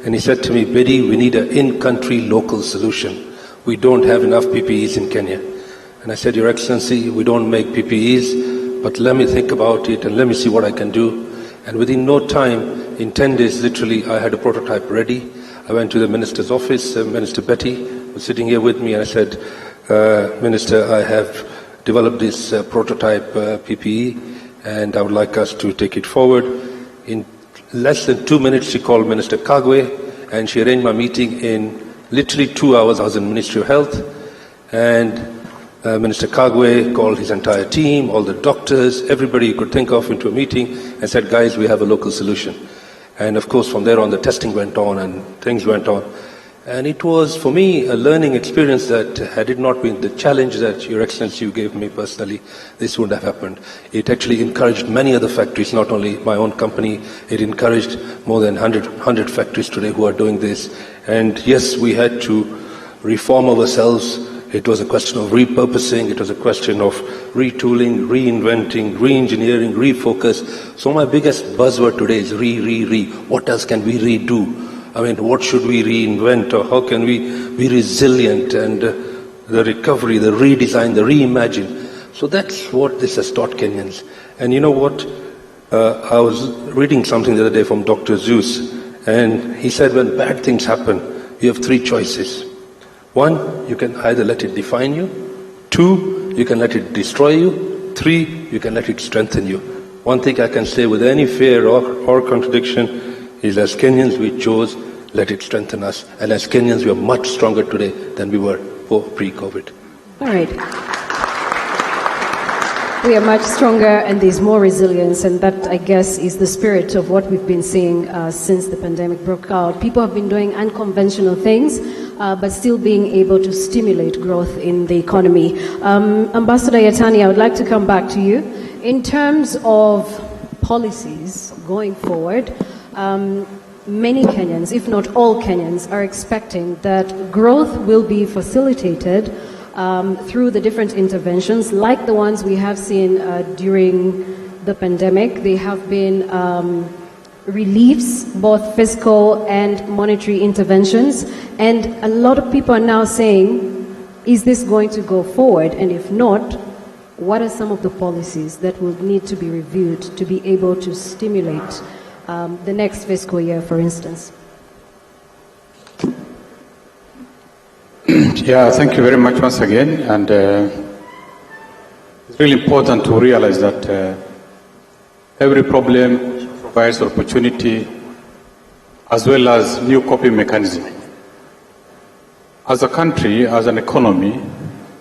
And he said to me, Bedi, we need an in-country local solution. We don't have enough PPEs in Kenya. And I said, Your Excellency, we don't make PPEs, but let me think about it and let me see what I can do. And within no time, in 10 days, literally, I had a prototype ready. I went to the Minister's office, Minister Betty was sitting here with me, and I said, Minister, I have developed this prototype PPE, and I would like us to take it forward. In less than 2 minutes, she called Minister Kagwe, and she arranged my meeting in literally 2 hours. I was in the Ministry of Health, and Minister Kagwe called his entire team, all the doctors, everybody you could think of into a meeting, and said, guys, we have a local solution. And of course, from there on, the testing went on and things went on. And it was, for me, a learning experience that had it not been the challenge that Your Excellency you gave me personally, this wouldn't have happened. It actually encouraged many other factories, not only my own company. It encouraged more than 100 factories today who are doing this. And yes, we had to reform ourselves. It was a question of repurposing. It was a question of retooling, reinventing, re-engineering, refocus. So my biggest buzzword today is re. What else can we redo? I mean, what should we reinvent, or how can we be resilient, and the recovery, the redesign, the reimagine. So that's what this has taught Kenyans. And you know what? I was reading something the other day from Dr. Zeus, and he said when bad things happen, you have 3 choices. 1, you can either let it define you. 2, you can let it destroy you. 3, you can let it strengthen you. One thing I can say with any fear or contradiction is, as Kenyans, we chose, let it strengthen us. And as Kenyans, we are much stronger today than we were pre-COVID. All right. we are much stronger and there's more resilience, and that, I guess, is the spirit of what we've been seeing since the pandemic broke out. People have been doing unconventional things, but still being able to stimulate growth in the economy. Ambassador Yatani, I would like to come back to you. In terms of policies going forward, many Kenyans, if not all Kenyans, are expecting that growth will be facilitated through the different interventions, like the ones we have seen during the pandemic. They have been reliefs, both fiscal and monetary interventions, and a lot of people are now saying, is this going to go forward? And if not, what are some of the policies that will need to be reviewed to be able to stimulate the next fiscal year, for instance? Yeah, thank you very much once again. And it's really important to realize that every problem provides opportunity as well as new coping mechanism. As a country, as an economy,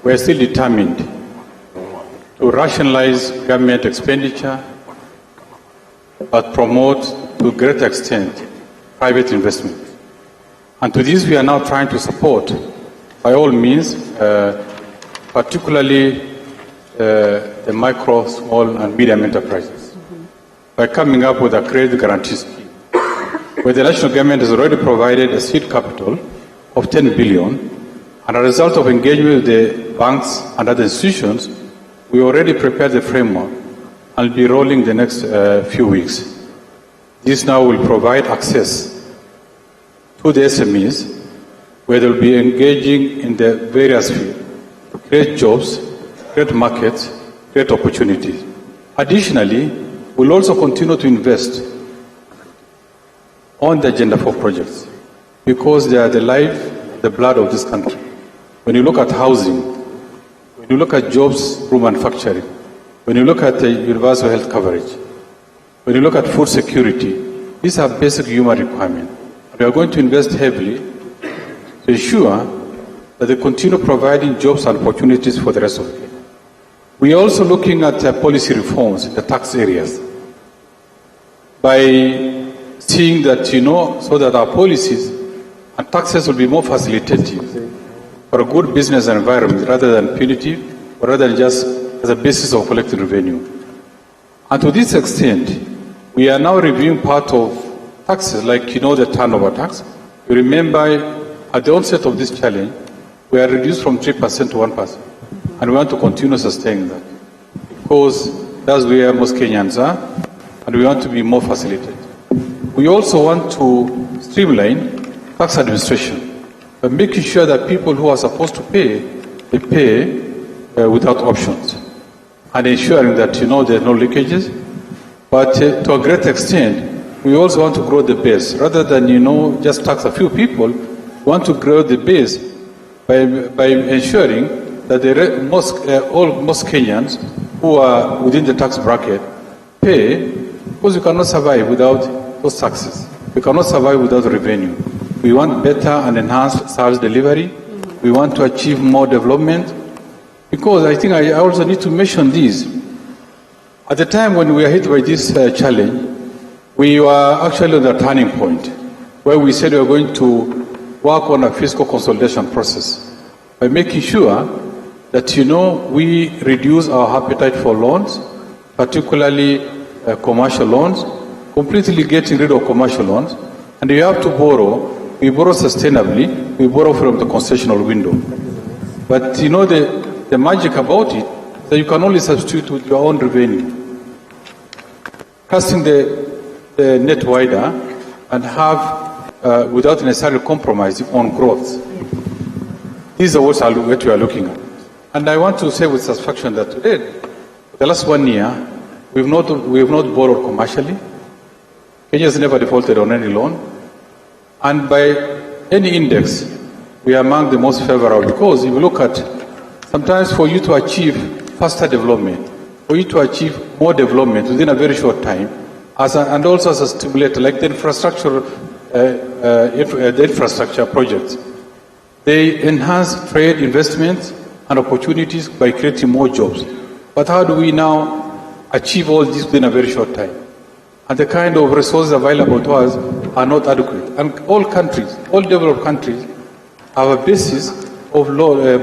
we are still determined to rationalize government expenditure, but promote to a great extent private investment. And to this we are now trying to support by all means, particularly the micro, small and medium enterprises, by coming up with a credit guarantee scheme, where the national government has already provided a seed capital of 10 billion, and as a result of engagement with the banks and other institutions, we already prepared the framework and will be rolling the next few weeks. This now will provide access to the SMEs, where they'll be engaging in the various fields, create jobs, create markets, create opportunities. Additionally, we'll also continue to invest on the agenda for projects, because they are the life, the blood of this country. When you look at housing, when you look at jobs through manufacturing, when you look at the universal health coverage, when you look at food security, these are basic human requirements. We are going to invest heavily to ensure that they continue providing jobs and opportunities for the rest of Kenya. We are also looking at policy reforms in the tax areas by seeing that, so that our policies and taxes will be more facilitative for a good business environment rather than punitive, or rather than just as a basis of collecting revenue. And to this extent, we are now reviewing part of taxes, like, the turnover tax. You remember, at the onset of this challenge, we are reduced from 3% to 1%. And we want to continue sustaining that, because that's where most Kenyans are, and we want to be more facilitated. We also want to streamline tax administration by making sure that people who are supposed to pay, they pay without options, and ensuring that, there are no leakages. But to a great extent, we also want to grow the base. Rather than, just tax a few people, we want to grow the base by ensuring that most Kenyans who are within the tax bracket pay, because we cannot survive without those taxes. We cannot survive without revenue. We want better and enhanced service delivery. We want to achieve more development. Because I think I also need to mention this. At the time when we were hit by this challenge, we were actually on a turning point where we said we were going to work on a fiscal consolidation process by making sure that, we reduce our appetite for loans, particularly commercial loans, completely getting rid of commercial loans. And you have to borrow. We borrow sustainably. We borrow from the concessional window. But, the magic about it is that you can only substitute with your own revenue, casting the net wider and have, without necessarily compromising on growth. These are what we are looking at. And I want to say with satisfaction that today, the last 1 year, we have not borrowed commercially. Kenya has never defaulted on any loan. And by any index, we are among the most favorable, because if you look at, sometimes for you to achieve faster development, for you to achieve more development within a very short time, and also as a stimulator, like the infrastructure projects, they enhance trade, investment, and opportunities by creating more jobs. But how do we now achieve all this within a very short time? And the kind of resources available to us are not adequate. And all countries, all developed countries, have a basis of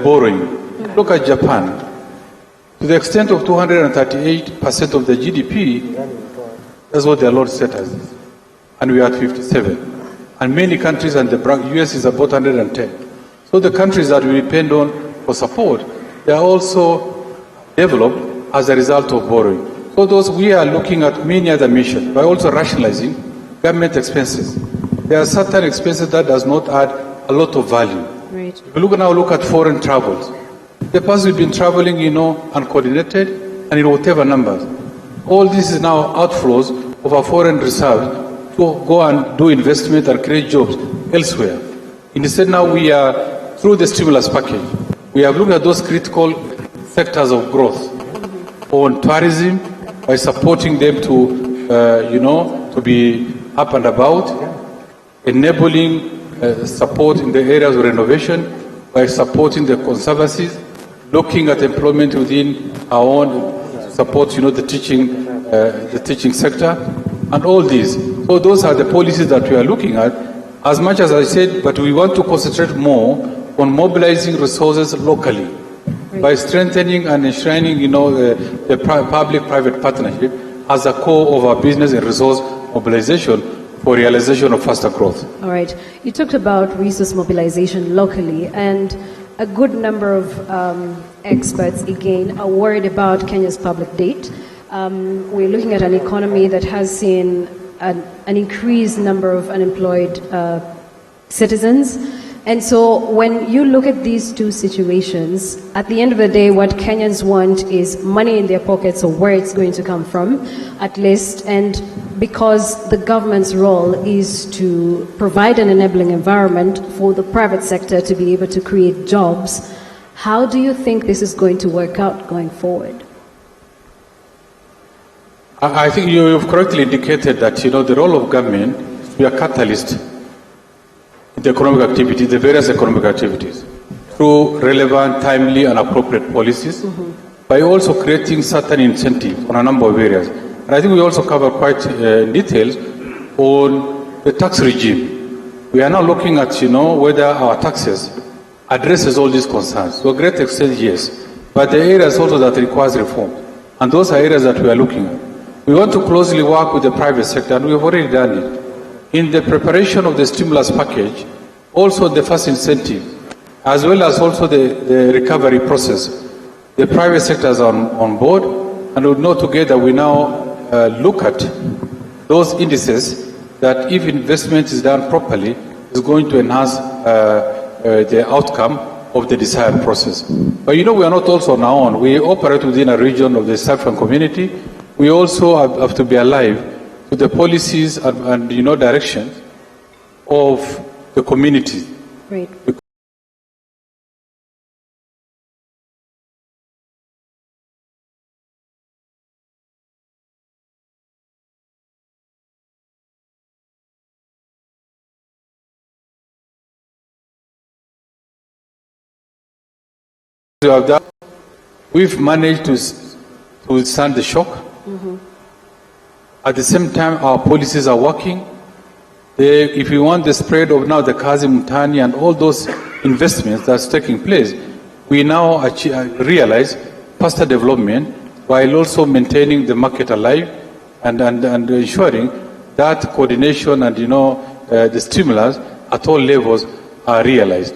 borrowing. Look at Japan. To the extent of 238% of the GDP, that's what their Lord set us. And we are at 57. And many countries, and the US is about 110. So the countries that we depend on for support, they are also developed as a result of borrowing. So those we are looking at many other measures by also rationalizing government expenses. There are certain expenses that does not add a lot of value. Right. If you look at foreign travels, the past we've been traveling, uncoordinated and in whatever numbers. All this is now outflows of our foreign reserves to go and do investment and create jobs elsewhere. Instead, now we are, through the stimulus package, we have looked at those critical sectors of growth on tourism by supporting them to be up and about, enabling support in the areas of renovation by supporting the conservancies, looking at employment within our own support, the teaching sector, and all these. So those are the policies that we are looking at. As much as I said, but we want to concentrate more on mobilizing resources locally by strengthening and enshrining, the public-private partnership as a core of our business and resource mobilization for realization of faster growth. All right. You talked about resource mobilization locally, and a good number of experts, again, are worried about Kenya's public debt. We're looking at an economy that has seen an increased number of unemployed citizens. And so when you look at these two situations, at the end of the day, what Kenyans want is money in their pockets, or where it's going to come from, at least. And because the government's role is to provide an enabling environment for the private sector to be able to create jobs, how do you think this is going to work out going forward? I think you've correctly indicated that, the role of government is to be a catalyst in the economic activity, the various economic activities, through relevant, timely, and appropriate policies, by also creating certain incentives on a number of areas. And I think we also cover quite details on the tax regime. We are now looking at, whether our taxes addresses all these concerns. To a great extent, yes. But the areas also that requires reform. And those are areas that we are looking at. We want to closely work with the private sector, and we have already done it. In the preparation of the stimulus package, also the first incentive, as well as also the recovery process, the private sector is on board, and we know together we now look at those indices that if investment is done properly, is going to enhance the outcome of the desired process. But we are not also on our own. We operate within a region of the Southern community. We also have to be alive to the policies and directions of the community. Right. We've managed to withstand the shock. At the same time, our policies are working. If you want the spread of now the Kazi Mutani and all those investments that's taking place, we now realize faster development while also maintaining the market alive and ensuring that coordination and the stimulus at all levels are realized.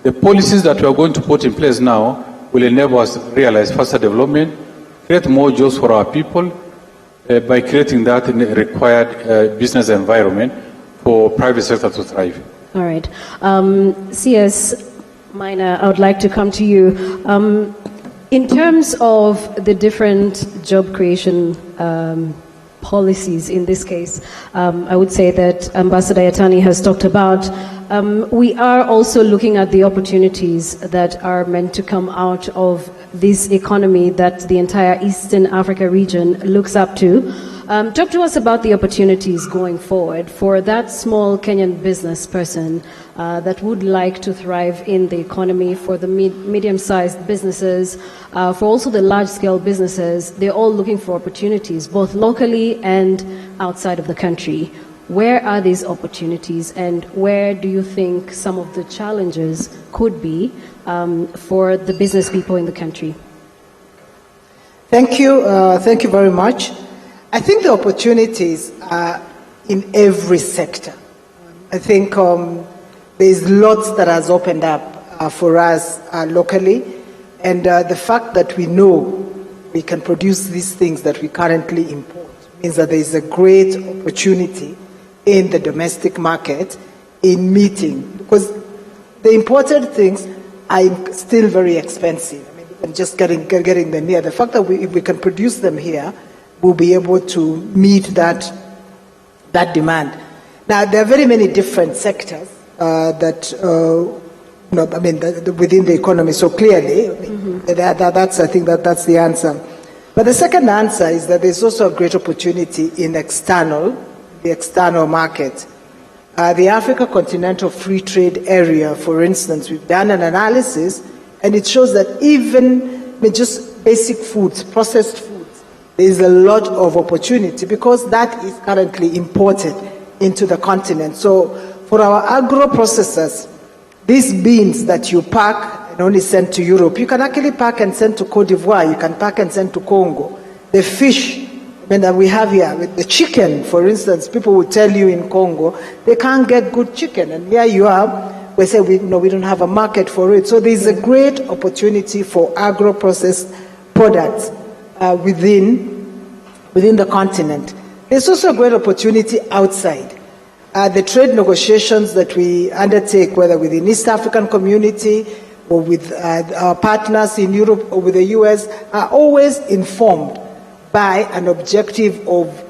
The policies that we are going to put in place now will enable us to realize faster development, create more jobs for our people, by creating that required business environment for private sector to thrive. All right. CS Minor, I would like to come to you. In terms of the different job creation policies in this case, I would say that Ambassador Yatani has talked about, we are also looking at the opportunities that are meant to come out of this economy that the entire Eastern Africa region looks up to. Talk to us about the opportunities going forward for that small Kenyan business person that would like to thrive in the economy, for the medium-sized businesses, for also the large-scale businesses. They're all looking for opportunities, both locally and outside of the country. Where are these opportunities, and where do you think some of the challenges could be for the business people in the country? Thank you. Thank you very much. I think the opportunities are in every sector. I think there's lots that has opened up for us locally, and the fact that we know we can produce these things that we currently import means that there is a great opportunity in the domestic market in meeting, because the imported things are still very expensive. I mean, and just getting them here. The fact that if we can produce them here, we'll be able to meet that demand. Now, there are very many different sectors within the economy. So clearly, I think that's the answer. But the second answer is that there's also a great opportunity in the external market. The Africa Continental Free Trade Area, for instance, we've done an analysis, and it shows that even just basic foods, processed foods, there's a lot of opportunity because that is currently imported into the continent. So for our agro-processors, these beans that you pack and only send to Europe, you can actually pack and send to Cote d'Ivoire, you can pack and send to Congo. The fish that we have here, with the chicken, for instance, people will tell you in Congo, they can't get good chicken. And here you are, we say we don't have a market for it. So there's a great opportunity for agro-processed products within the continent. There's also a great opportunity outside. The trade negotiations that we undertake, whether within East African community or with our partners in Europe or with the US, are always informed by an objective of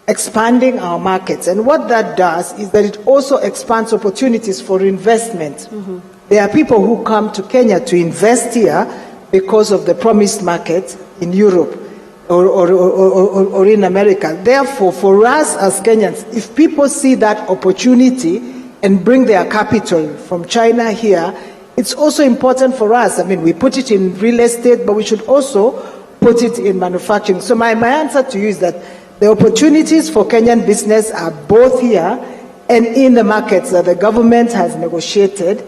expanding our markets. And what that does is that it also expands opportunities for investment. Mm-hmm. There are people who come to Kenya to invest here because of the promised market in Europe or in America. Therefore, for us as Kenyans, if people see that opportunity and bring their capital from China here, it's also important for us. I mean, we put it in real estate, but we should also put it in manufacturing. So my answer to you is that the opportunities for Kenyan business are both here and in the markets that the government has negotiated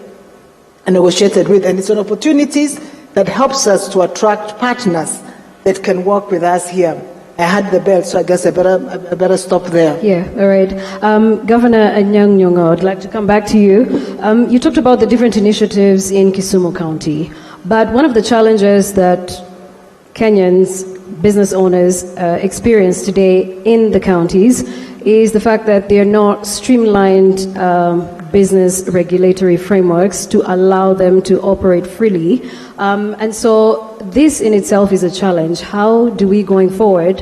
with. And it's an opportunities that helps us to attract partners that can work with us here. I had the bell, so I guess I better stop there. Yeah, all right. Governor Anyang' Nyong'o, I'd like to come back to you. You talked about the different initiatives in Kisumu County, but one of the challenges that Kenyans, business owners, experience today in the counties is the fact that they are not streamlined business regulatory frameworks to allow them to operate freely. And so this in itself is a challenge. How do we, going forward,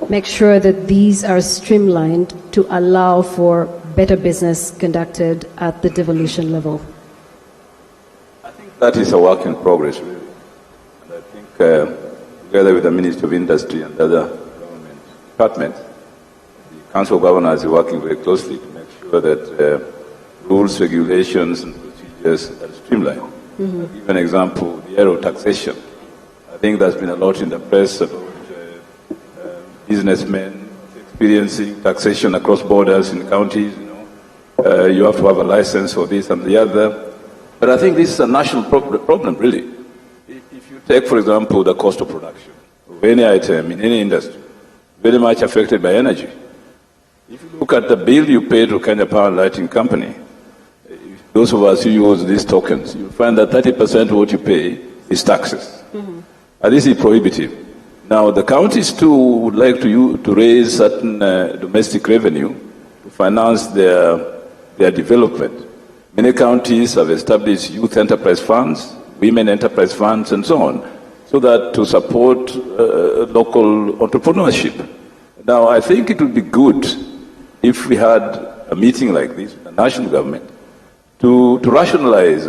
make sure that these are streamlined to allow for better business conducted at the devolution level? I think that is a work in progress, really. And I think together with the Ministry of Industry and other government departments, the Council of Governors is working very closely to make sure that rules, regulations, and procedures are streamlined. Mm-hmm. I'll give an example, the area of taxation. I think there's been a lot in the press about businessmen experiencing taxation across borders in counties. You have to have a license for this and the other. But I think this is a national problem, really. If you take, for example, the cost of production of any item in any industry, very much affected by energy. If you look at the bill you pay to Kenya Power and Lighting Company, those of us who use these tokens, you find that 30% of what you pay is taxes. Mm-hmm. And this is prohibitive. Now, the counties too would like to raise certain domestic revenue to finance their development. Many counties have established youth enterprise funds, women enterprise funds, and so on, so that to support local entrepreneurship. Now, I think it would be good if we had a meeting like this with the national government to rationalize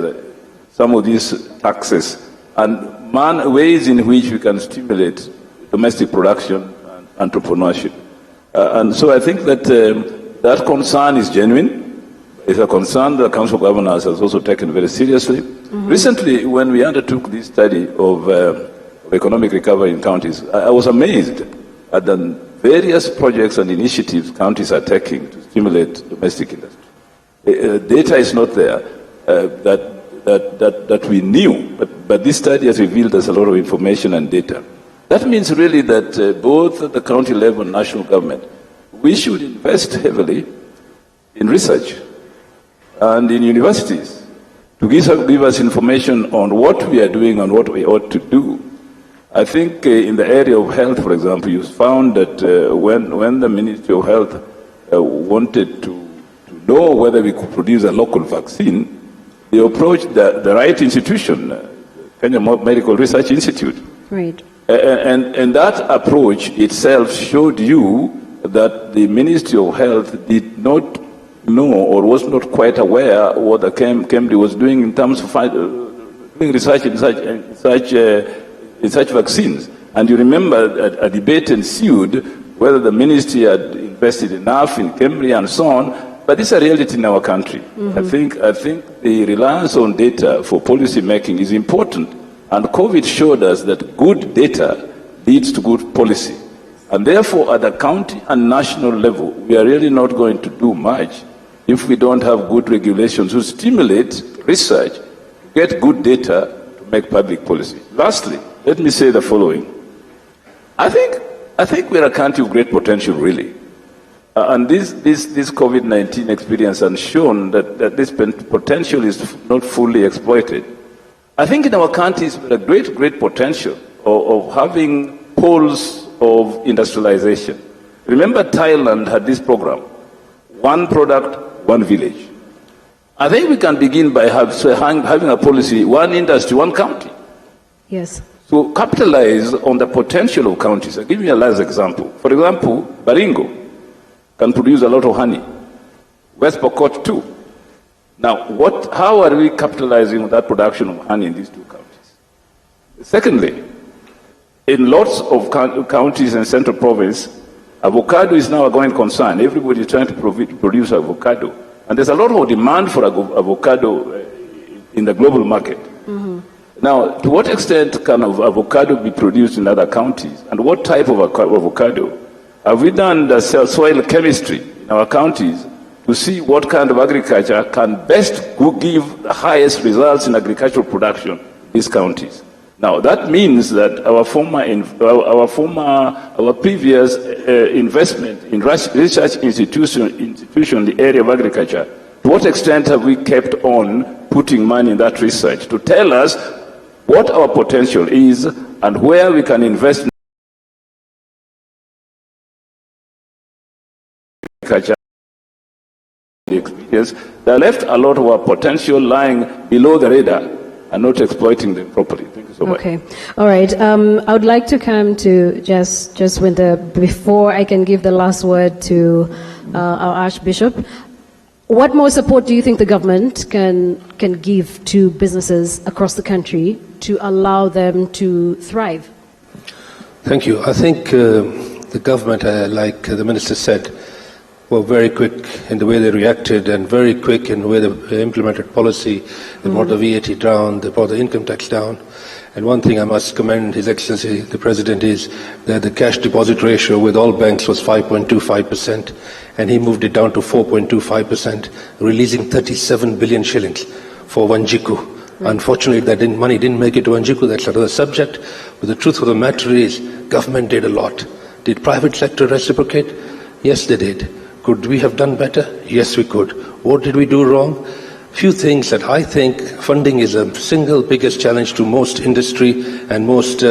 some of these taxes and ways in which we can stimulate domestic production and entrepreneurship. And so I think that that concern is genuine. It's a concern the Council of Governors has also taken very seriously. Recently, when we undertook this study of economic recovery in counties, I was amazed at the various projects and initiatives counties are taking to stimulate domestic industry. Data is not there that we knew, but this study has revealed us a lot of information and data. That means really that both at the county level and national government, we should invest heavily in research and in universities to give us information on what we are doing and what we ought to do. I think in the area of health, for example, you found that when the Ministry of Health wanted to know whether we could produce a local vaccine, they approached the right institution, Kenya Medical Research Institute. Right. And that approach itself showed you that the Ministry of Health did not know or was not quite aware what the KMD was doing in terms of doing research in such vaccines. And you remember a debate ensued whether the ministry had invested enough in Cambria and so on. But it's a reality in our country. I think the reliance on data for policy making is important. And COVID showed us that good data leads to good policy. And therefore, at the county and national level, we are really not going to do much if we don't have good regulations to stimulate research, get good data to make public policy. Lastly, let me say the following. I think we're a country of great potential, really. And this COVID-19 experience has shown that this potential is not fully exploited. I think in our countries, we have a great potential of having poles of industrialization. Remember, Thailand had this program, one product, one village. I think we can begin by having a policy, one industry, one county. Yes. To capitalize on the potential of counties. I'll give you a last example. For example, Baringo can produce a lot of honey. West Pokot too. Now, how are we capitalizing on that production of honey in these two counties? Secondly, in lots of counties and central province, avocado is now a going concern. Everybody is trying to produce avocado. And there's a lot of demand for avocado in the global market. Now, to what extent can avocado be produced in other counties? And what type of avocado? Have we done the soil chemistry in our counties to see what kind of agriculture can best give the highest results in agricultural production in these counties? Now, that means that our previous investment in research institution in the area of agriculture, to what extent have we kept on putting money in that research to tell us what our potential is and where we can invest in agriculture? The experience that left a lot of our potential lying below the radar and not exploiting them properly. Thank you so much. Okay, all right. I would like to come to just before I can give the last word to our Archbishop. What more support do you think the government can give to businesses across the country to allow them to thrive? Thank you. I think the government, like the minister said, were very quick in the way they reacted and very quick in the way they implemented policy. They brought the VAT down, they brought the income tax down. And one thing I must commend His Excellency, the President, is that the cash deposit ratio with all banks was 5.25%, and he moved it down to 4.25%, releasing 37 billion shillings for Wanjiku. Unfortunately, that money didn't make it to Wanjiku. That's another subject. But the truth of the matter is, government did a lot. Did private sector reciprocate? Yes, they did. Could we have done better? Yes, we could. What did we do wrong? Few things that I think funding is a single biggest challenge to most industry and most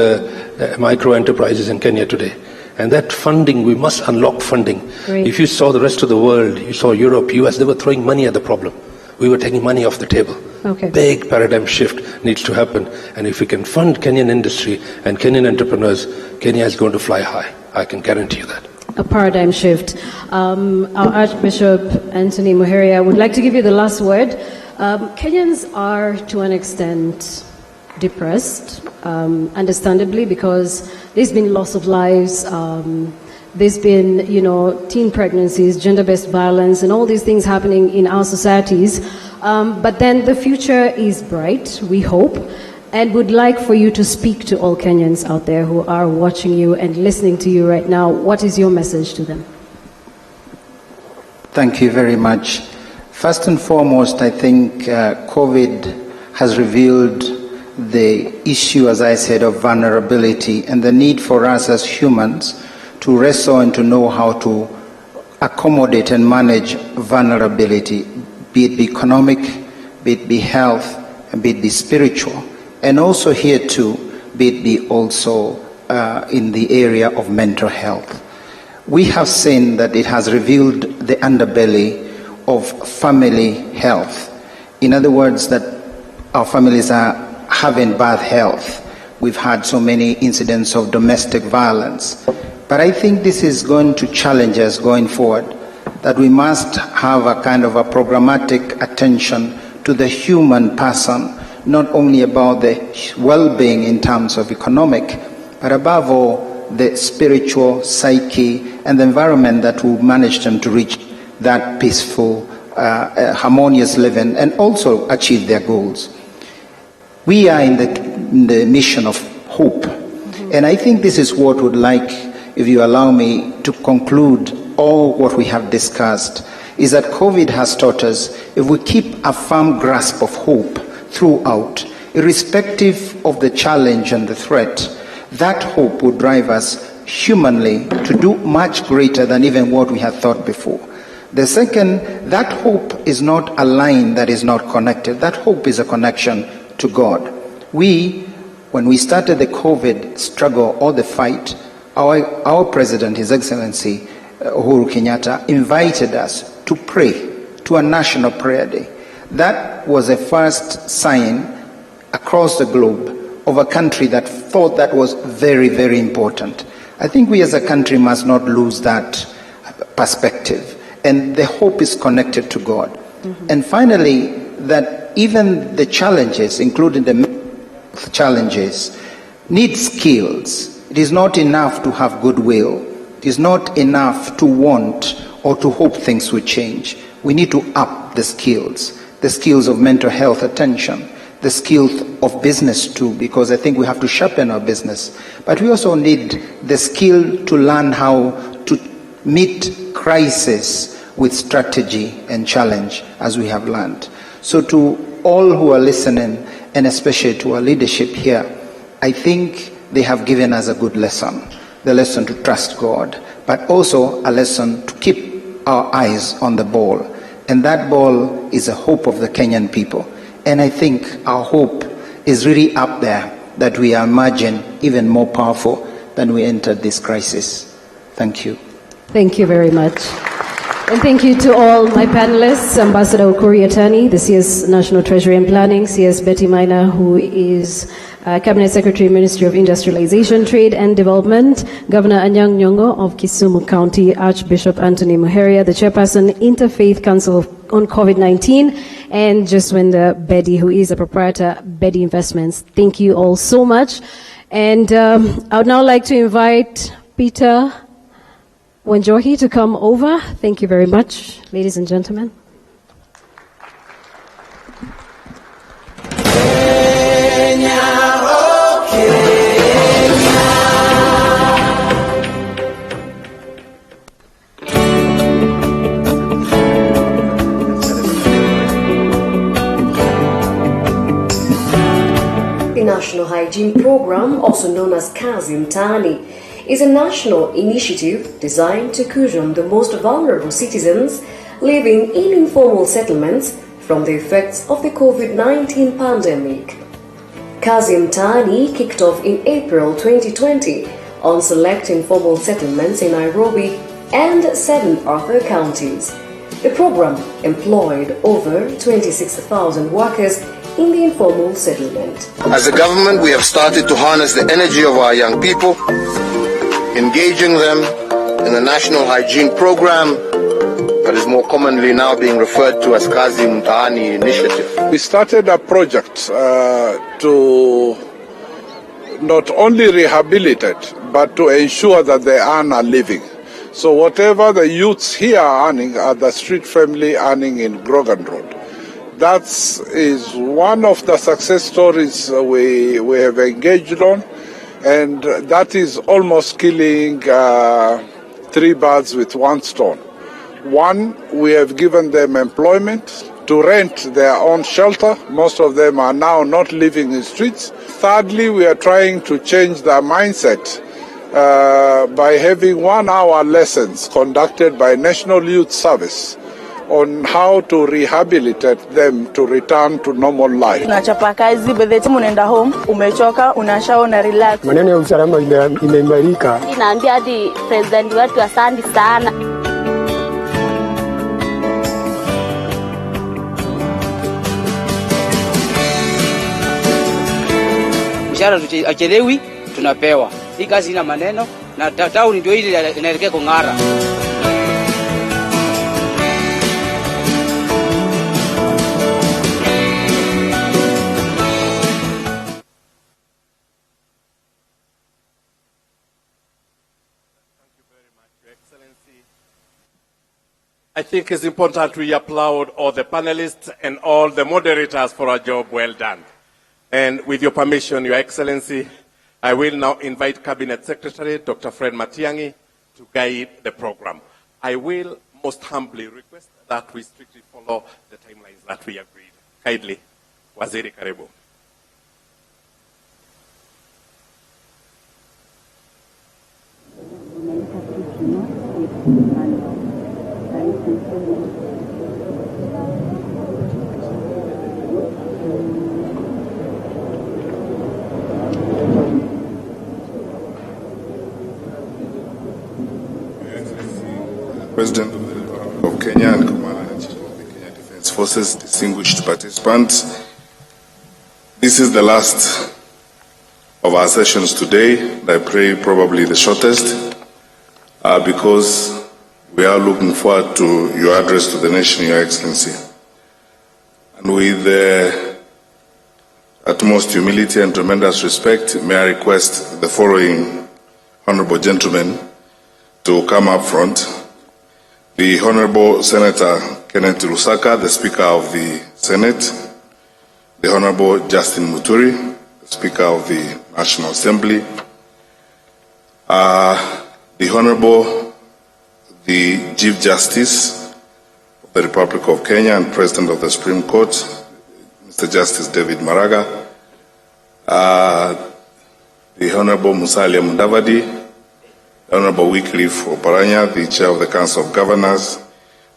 micro enterprises in Kenya today. And that funding, we must unlock funding. Great. If you saw the rest of the world, you saw Europe, US, they were throwing money at the problem. We were taking money off the table. Okay. Big paradigm shift needs to happen. And if we can fund Kenyan industry and Kenyan entrepreneurs, Kenya is going to fly high. I can guarantee you that. A paradigm shift. Our Archbishop Anthony Muheria, I would like to give you the last word. Kenyans are to an extent depressed, understandably, because there's been loss of lives, There's been, teen pregnancies, gender-based violence, and all these things happening in our societies. But then the future is bright, we hope, and would like for you to speak to all Kenyans out there who are watching you and listening to you right now. What is your message to them? Thank you very much. First and foremost, I think COVID has revealed the issue, as I said, of vulnerability and the need for us as humans to wrestle and to know how to accommodate and manage vulnerability, be it economic, be it health, and be it spiritual. And also here too, be it also in the area of mental health. We have seen that it has revealed the underbelly of family health. In other words, that our families are having bad health. We've had so many incidents of domestic violence. But I think this is going to challenge us going forward, that we must have a kind of a programmatic attention to the human person, not only about the well-being in terms of economic, but above all, the spiritual psyche and the environment that will manage them to reach that peaceful, harmonious living and also achieve their goals. We are in the mission of hope. And I think this is what would like, if you allow me to conclude all what we have discussed, is that COVID has taught us, if we keep a firm grasp of hope throughout, irrespective of the challenge and the threat, that hope will drive us humanly to do much greater than even what we had thought before. The second, that hope is not a line that is not connected. That hope is a connection to God. When we started the COVID struggle or the fight, our President, His Excellency Uhuru Kenyatta, invited us to pray to a national prayer day. That was a first sign across the globe of a country that thought that was very, very important. I think we as a country must not lose that perspective. And the hope is connected to God. Mm-hmm. And finally, that even the challenges, including the challenges, need skills. It is not enough to have goodwill. It is not enough to want or to hope things will change. We need to up the skills of mental health attention, the skills of business too, because I think we have to sharpen our business. But we also need the skill to learn how to meet crisis with strategy and challenge, as we have learned. So to all who are listening, and especially to our leadership here, I think they have given us a good lesson. The lesson to trust God, but also a lesson to keep our eyes on the ball. And that ball is the hope of the Kenyan people. And I think our hope is really up there, that we are emerging even more powerful than we entered this crisis. Thank you. Thank you very much. And thank you to all my panelists, Ambassador Ukuri Yatani, the CS National Treasury and Planning, CS Betty Maina, who is Cabinet Secretary, Ministry of Industrialization, Trade and Development, Governor Anyang' Nyong'o of Kisumu County, Archbishop Anthony Muheria, the Chairperson, Interfaith Council on COVID-19, and Jaswinder Bedi, who is a proprietor, Bedi Investments. Thank you all so much. And I would now like to invite Peter Wanjohi to come over. Thank you very much, ladies and gentlemen. The National Hygiene Program, also known as Kazi Mtaani, is a national initiative designed to cushion the most vulnerable citizens living in informal settlements from the effects of the COVID-19 pandemic. Kazi Mtaani kicked off in April 2020 on select informal settlements in Nairobi and 7 other counties. The program employed over 26,000 workers in the informal settlement. As a government, we have started to harness the energy of our young people, engaging them in the National Hygiene Program that is more commonly now being referred to as Kazi Mtaani Initiative. We started a project to not only rehabilitate, but to ensure that they earn a living. So whatever the youths here are earning are the street family earning in Grogan Road. That is one of the success stories we have engaged on, and that is almost killing 3 birds with 1 stone. One, we have given them employment to rent their own shelter. Most of them are now not living in streets. Thirdly, we are trying to change their mindset by having 1-hour lessons conducted by National Youth Service on how to rehabilitate them to return to normal life. Tunachapa kazi, by the time unaenda home, umechoka, unashao na relax. Maneno ya usalama imeimarika. Naambia hadi president wetu asante sana. Mshahara achelewi, tunapewa. Hii kazi ina maneno na tauni ndio ile inaelekea kung'ara. I think it's important we applaud all the panelists and all the moderators for a job well done. And with your permission, Your Excellency, I will now invite Cabinet Secretary Dr. Fred Matiang'i to guide the program. I will most humbly request that we strictly follow the timelines that we agreed. Kindly, Waziri Karibu. President of the Republic of Kenya and Commander-in-Chief of the Kenya Defence Forces, distinguished participants, this is the last of our sessions today, and I pray probably the shortest, because we are looking forward to your address to the nation, Your Excellency. And with utmost humility and tremendous respect, may I request the following honorable gentlemen to come up front. The Honorable Senator Kenneth Lusaka, the Speaker of the Senate, the Honorable Justin Muturi, the Speaker of the National Assembly, the Honorable, the Chief Justice of the Republic of Kenya and President of the Supreme Court, Mr. Justice David Maraga, the Honorable Musalia Mudavadi, Honorable Wycliffe Oparanya, the Chair of the Council of Governors,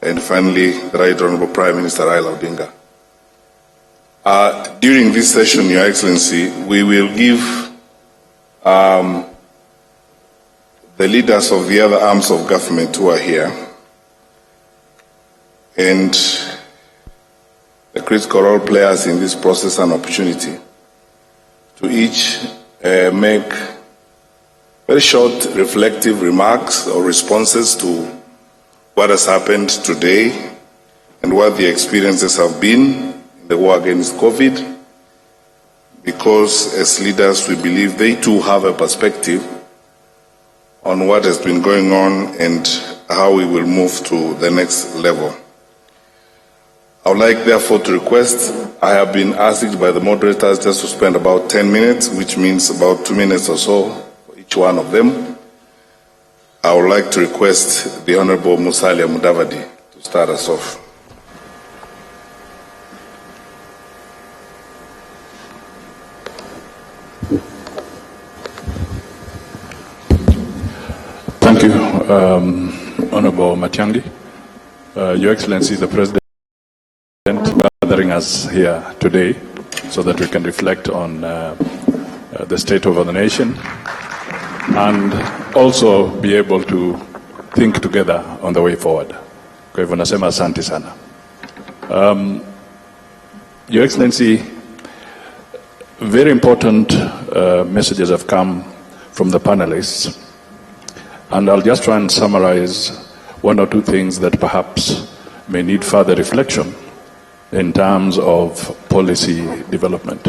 and finally, the Right Honorable Prime Minister Raila Odinga. During this session, Your Excellency, we will give the leaders of the other arms of government who are here and the critical role players in this process an opportunity to each make very short reflective remarks or responses to what has happened today and what the experiences have been in the war against COVID, because as leaders we believe they too have a perspective on what has been going on and how we will move to the next level. I would like therefore to request, I have been asked by the moderators just to spend about 10 minutes, which means about 2 minutes or so each one of them. I would like to request the Honorable Musalia Mudavadi to start us off. Thank you, Honorable Matiang'i. Your Excellency, the President, gathering us here today so that we can reflect on the state of the nation and also be able to think together on the way forward. Kwa hivyo nasema asante sana. Your Excellency, very important messages have come from the panelists, and I'll just try and summarize one or two things that perhaps may need further reflection in terms of policy development.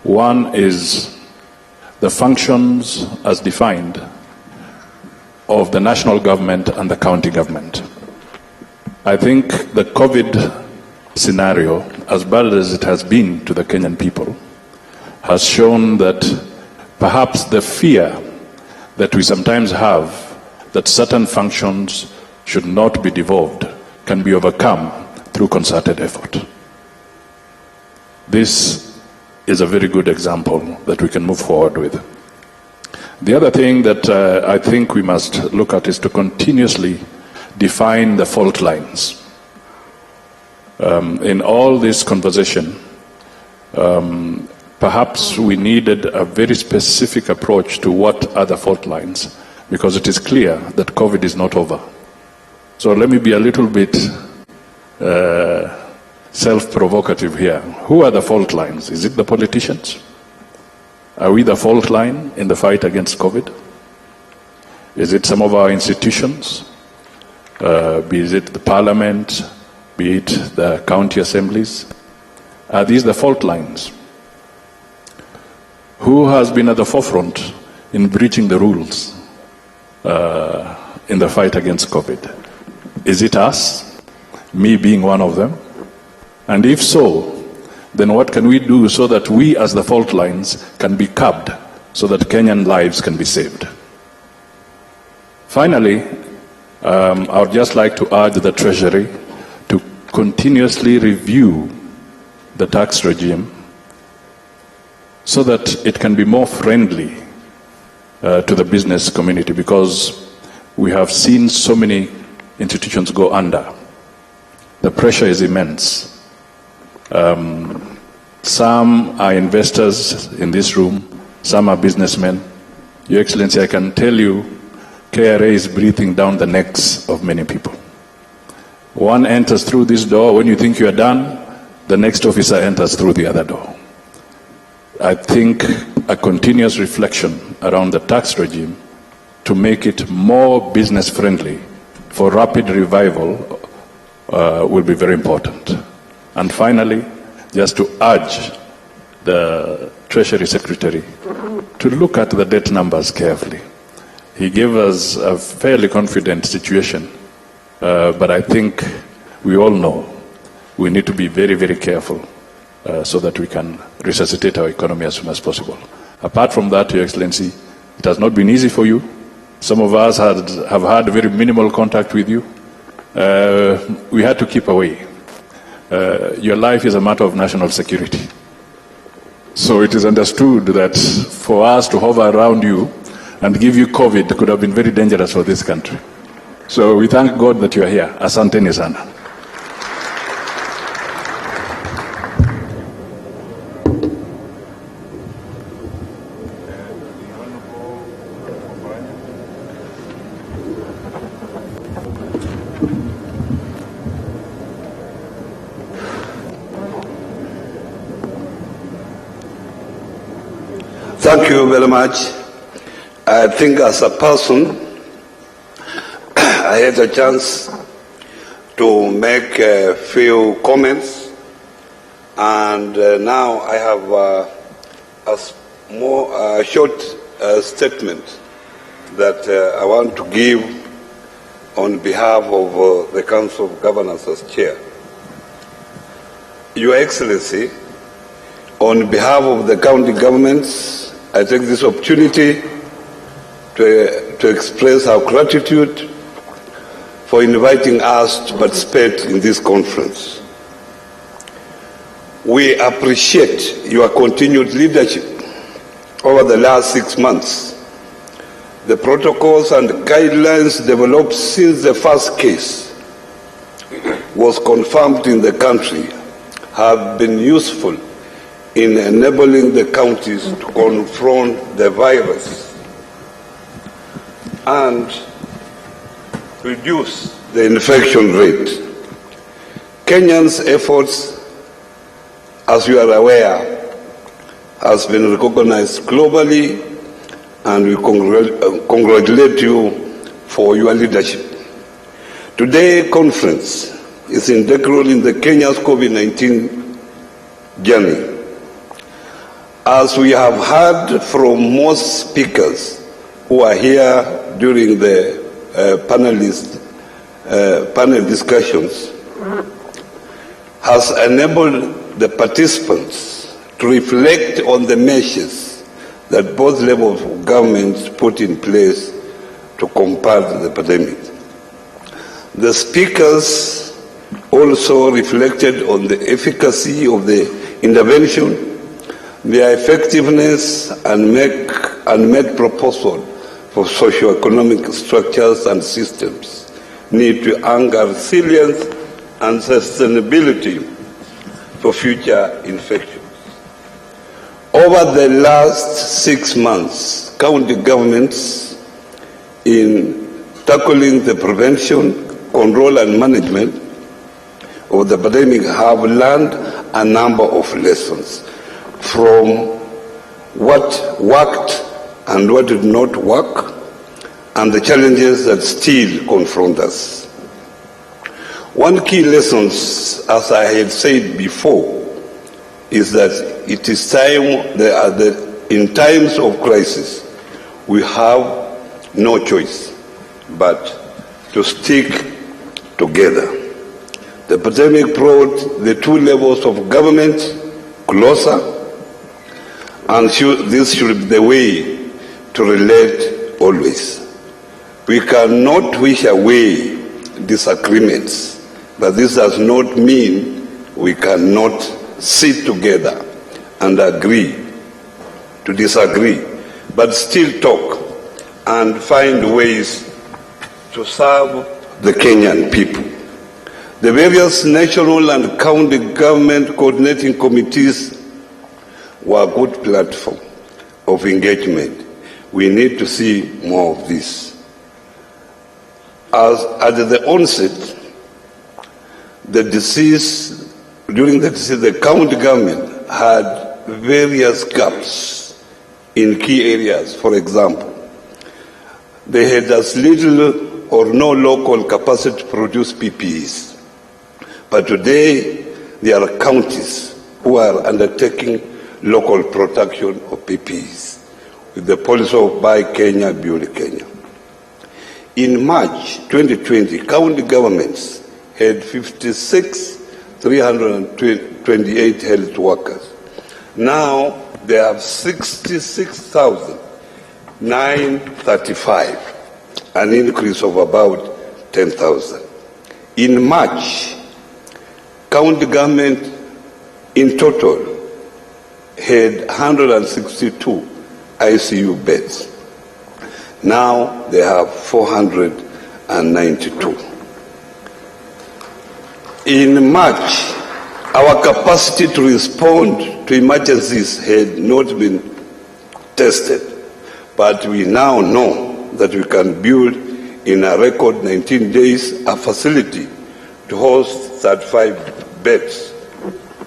One is the functions as defined of the national government and the county government. I think the COVID scenario, as bad as it has been to the Kenyan people, has shown that perhaps the fear that we sometimes have that certain functions should not be devolved can be overcome through concerted effort. This is a very good example that we can move forward with. The other thing that I think we must look at is to continuously define the fault lines. In all this conversation, perhaps we needed a very specific approach to what are the fault lines, because it is clear that COVID is not over. So let me be a little bit self-provocative here. Who are the fault lines? Is it the politicians? Are we the fault line in the fight against COVID? Is it some of our institutions? Be it the parliament, be it the county assemblies? Are these the fault lines? Who has been at the forefront in breaching the rules in the fight against COVID? Is it us? Me being one of them? And if so, then what can we do so that we as the fault lines can be curbed so that Kenyan lives can be saved? Finally, I would just like to urge the Treasury to continuously review the tax regime so that it can be more friendly to the business community, because we have seen so many institutions go under. The pressure is immense. Some are investors in this room, some are businessmen. Your Excellency, I can tell you, KRA is breathing down the necks of many people. One enters through this door, when you think you are done, the next officer enters through the other door. I think a continuous reflection around the tax regime to make it more business friendly for rapid revival will be very important. And finally, just to urge the Treasury Secretary to look at the debt numbers carefully. He gave us a fairly confident situation, but I think we all know we need to be very, very careful so that we can resuscitate our economy as soon as possible. Apart from that, Your Excellency, it has not been easy for you. Some of us have had very minimal contact with you. We had to keep away. Your life is a matter of national security. So it is understood that for us to hover around you and give you COVID could have been very dangerous for this country. So we thank God that you are here. Asanteni sana. Thank you very much. I think as a person, I had a chance to make a few comments, and now I have a short statement that I want to give on behalf of the Council of Governors as Chair. Your Excellency, on behalf of the county governments, I take this opportunity to express our gratitude for inviting us to participate in this conference. We appreciate your continued leadership over the last 6 months. The protocols and guidelines developed since the first case was confirmed in the country have been useful in enabling the counties to confront the virus and reduce the infection rate. Kenyans' efforts, as you are aware, has been recognized globally, and we congratulate you for your leadership. Today's conference is integral in the Kenya's COVID-19 journey. As we have heard from most speakers who are here during the panel discussions has enabled the participants to reflect on the measures that both levels of government put in place to combat the pandemic. The speakers also reflected on the efficacy of the intervention, their effectiveness, and made proposals for socio-economic structures and systems need to anchor resilience and sustainability for future infections. Over the last 6 months, county governments in tackling the prevention, control and management of the pandemic have learned a number of lessons from what worked and what did not work, and the challenges that still confront us. One key lesson, as I had said before, is that it is time, in times of crisis, we have no choice but to stick together. The pandemic brought the two levels of government closer, and this should be the way to relate always. We cannot wish away disagreements, but this does not mean we cannot sit together and agree to disagree, but still talk and find ways to serve the Kenyan people. The various national and county government coordinating committees were a good platform of engagement. We need to see more of this. As at the onset, during the disease, the county government had various gaps in key areas. For example, they had as little or no local capacity to produce PPEs. But today, there are counties who are undertaking local production of PPEs with the policy of Buy Kenya, Build Kenya. In March 2020, county governments had 56,328 health workers. Now they have 66,935, an increase of about 10,000. In March, county government in total had 162 ICU beds. Now they have 492. In March, our capacity to respond to emergencies had not been tested, but we now know that we can build in a record 19 days a facility to host 35 beds,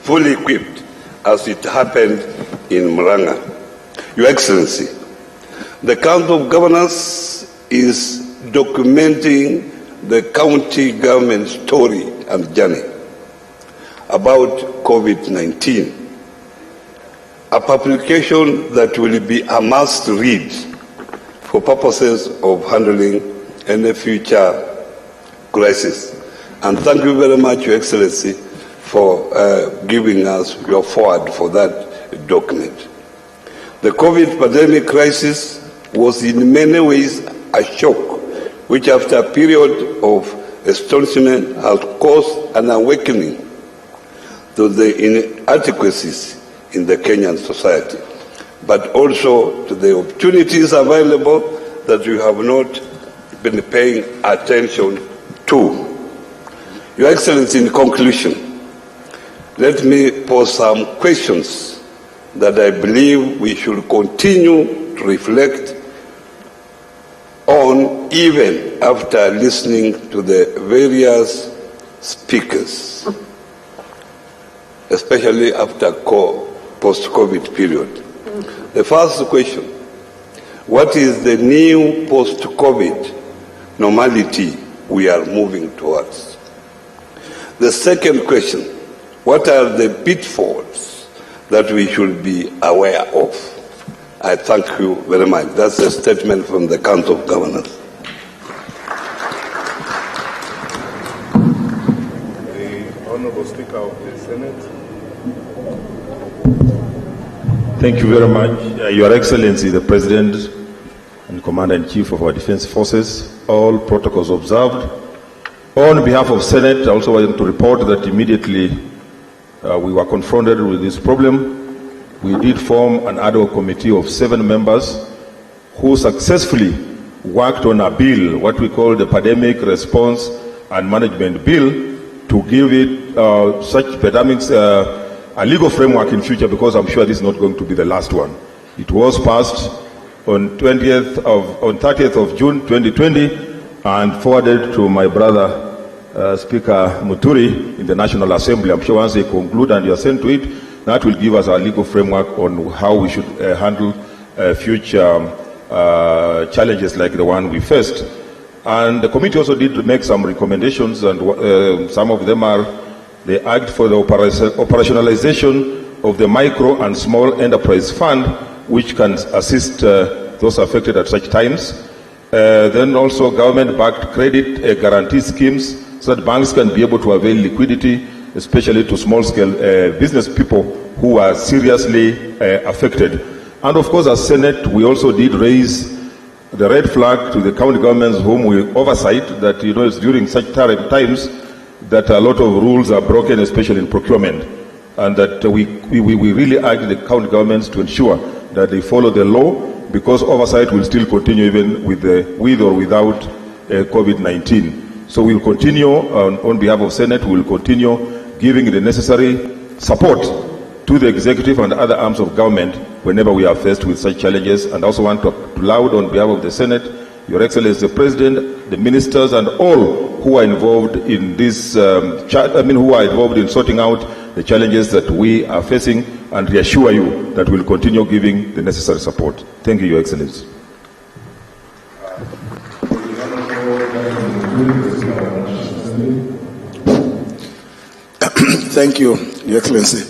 fully equipped, as it happened in Murang'a. Your Excellency, the Council of Governors is documenting the county government story and journey about COVID-19, a publication that will be a must-read for purposes of handling any future crisis. And thank you very much, Your Excellency, for giving us your forward for that document. The COVID pandemic crisis was in many ways a shock, which after a period of astonishment has caused an awakening to the inadequacies in the Kenyan society, but also to the opportunities available that we have not been paying attention to. Your Excellency, in conclusion, let me pose some questions that I believe we should continue to reflect on even after listening to the various speakers, especially after post-COVID period. The first question, what is the new post-COVID normality we are moving towards? The second question, what are the pitfalls that we should be aware of? I thank you very much. That's a statement from the Council of Governors. Speaker of the Senate. Thank you very much. Your Excellency, the President and Commander-in-Chief of our Defense Forces, all protocols observed. On behalf of Senate, I also want to report that immediately we were confronted with this problem. We did form an ad hoc committee of 7 members who successfully worked on a bill, what we call the Pandemic Response and Management Bill, to give it such pandemics a legal framework in future, because I'm sure this is not going to be the last one. It was passed on 30th of June 2020 and forwarded to my brother Speaker Muturi in the National Assembly. I'm sure once they conclude and you are sent to it, that will give us a legal framework on how we should handle future challenges like the one we faced. And the committee also did make some recommendations, and some of them are, they asked for the operationalization of the Micro and Small Enterprise Fund, which can assist those affected at such times. Then also government-backed credit guarantee schemes, so that banks can be able to avail liquidity, especially to small-scale business people who are seriously affected. And of course, as Senate, we also did raise the red flag to the county governments whom we oversight that, it's during such times that a lot of rules are broken, especially in procurement. And that we really urge the county governments to ensure that they follow the law, because oversight will still continue even with or without COVID-19. So we'll continue, on behalf of Senate, we'll continue giving the necessary support to the executive and other arms of government whenever we are faced with such challenges. And I also want to laud on behalf of the Senate, Your Excellency the President, the ministers, and all who are involved in this, who are involved in sorting out the challenges that we are facing, and reassure you that we'll continue giving the necessary support. Thank you, Your Excellency. Thank you, Your Excellency.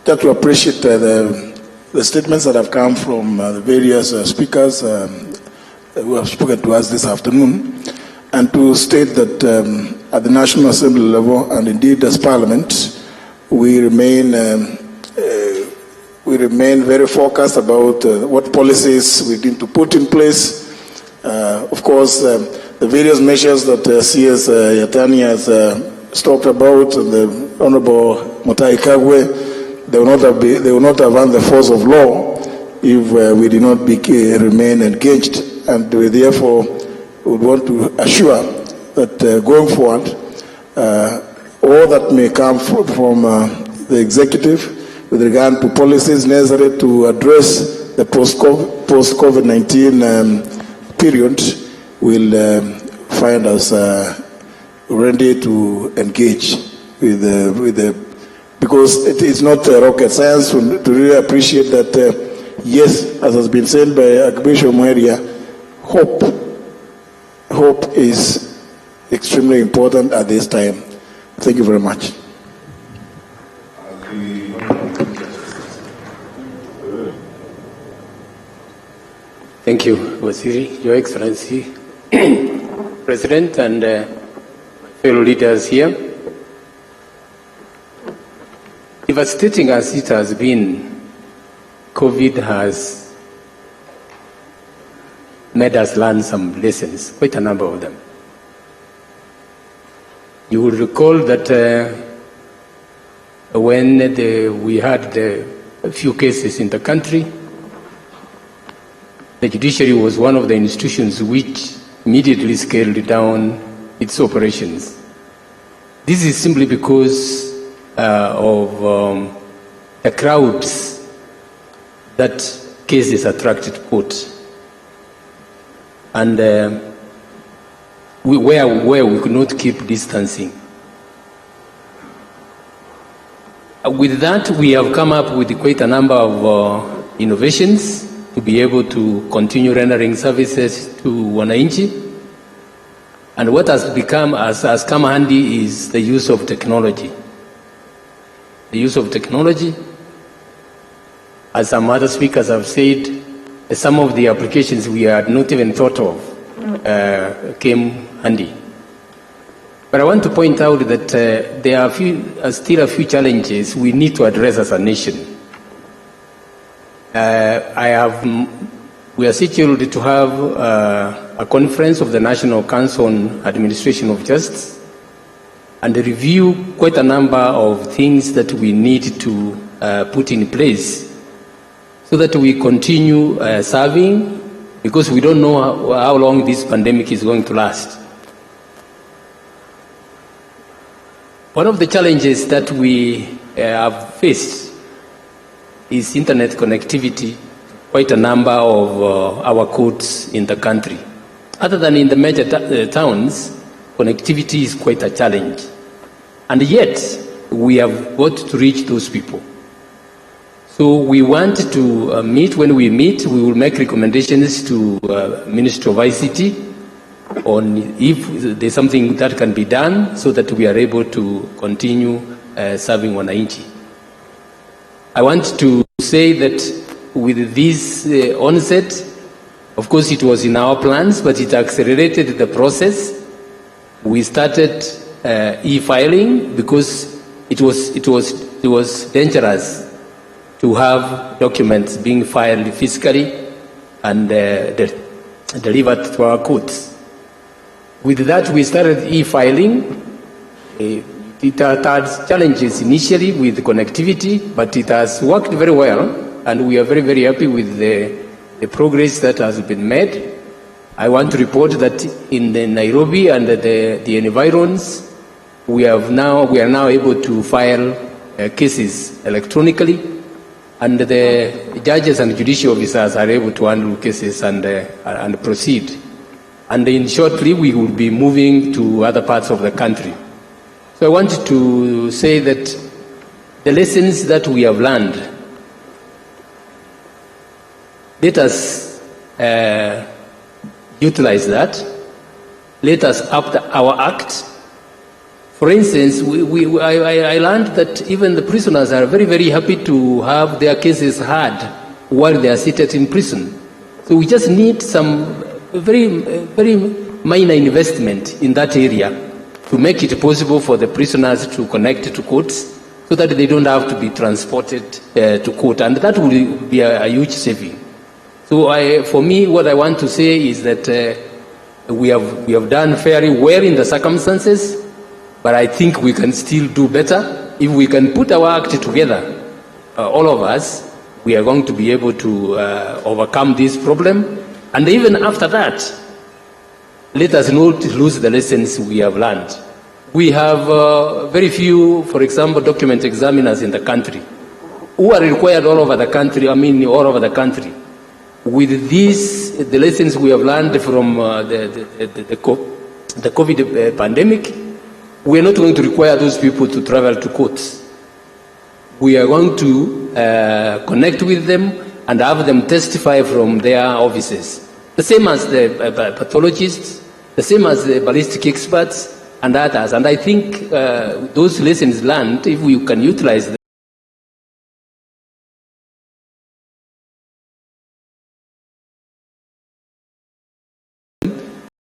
Just to appreciate the statements that have come from the various speakers who have spoken to us this afternoon, and to state that at the National Assembly level, and indeed as Parliament, we remain very focused about what policies we need to put in place. Of course, the various measures that CS Yatani has talked about, the Honorable Mutai Kagwe, they will not have run the force of law if we did not remain engaged. And we therefore would want to assure that going forward, all that may come from the executive with regard to policies necessary to address the post-COVID-19 period will find us ready to engage with the, because it is not rocket science to really appreciate that, yes, as has been said by Archbishop Maria, hope is extremely important at this time. Thank you very much. Thank you, Waziri, Your Excellency, President, and fellow leaders here. Devastating as it has been, COVID has made us learn some lessons, quite a number of them. You will recall that when we had a few cases in the country, the judiciary was one of the institutions which immediately scaled down its operations. This is simply because of the crowds that cases attracted court, and where we could not keep distancing. With that, we have come up with quite a number of innovations to be able to continue rendering services to wananchi. And what has come handy is the use of technology. The use of technology, as some other speakers have said, some of the applications we had not even thought of came handy. But I want to point out that there are still a few challenges we need to address as a nation. We are scheduled to have a conference of the National Council on Administration of Justice and review quite a number of things that we need to put in place so that we continue serving, because we don't know how long this pandemic is going to last. One of the challenges that we have faced is internet connectivity. Quite a number of our courts in the country. Other than in the major towns, connectivity is quite a challenge. And yet, we have got to reach those people. So we want to meet. When we meet, we will make recommendations to Ministry of ICT on if there's something that can be done so that we are able to continue serving wananchi. I want to say that with this onset, of course it was in our plans, but it accelerated the process. We started e-filing because it was dangerous to have documents being filed physically and delivered to our courts. With that, we started e-filing. It had challenges initially with connectivity, but it has worked very well. And we are very, very happy with the progress that has been made. I want to report that in the Nairobi and the environs, we are now able to file cases electronically, and the judges and judicial officers are able to handle cases and proceed. And in shortly, we will be moving to other parts of the country. So I want to say that the lessons that we have learned, let us utilize that. Let us up our act. For instance, I learned that even the prisoners are very, very happy to have their cases heard while they are seated in prison. So we just need some very, very minor investment in that area to make it possible for the prisoners to connect to courts so that they don't have to be transported to court. And that will be a huge saving. So for me, what I want to say is that we have done fairly well in the circumstances, but I think we can still do better. If we can put our act together, all of us, we are going to be able to overcome this problem. And even after that, let us not lose the lessons we have learned. We have very few, for example, document examiners in the country who are required all over the country, all over the country. With this, the lessons we have learned from the COVID pandemic, we are not going to require those people to travel to courts. We are going to connect with them and have them testify from their offices. The same as the pathologists, the same as the ballistic experts and others. And I think those lessons learned, if we can utilize them,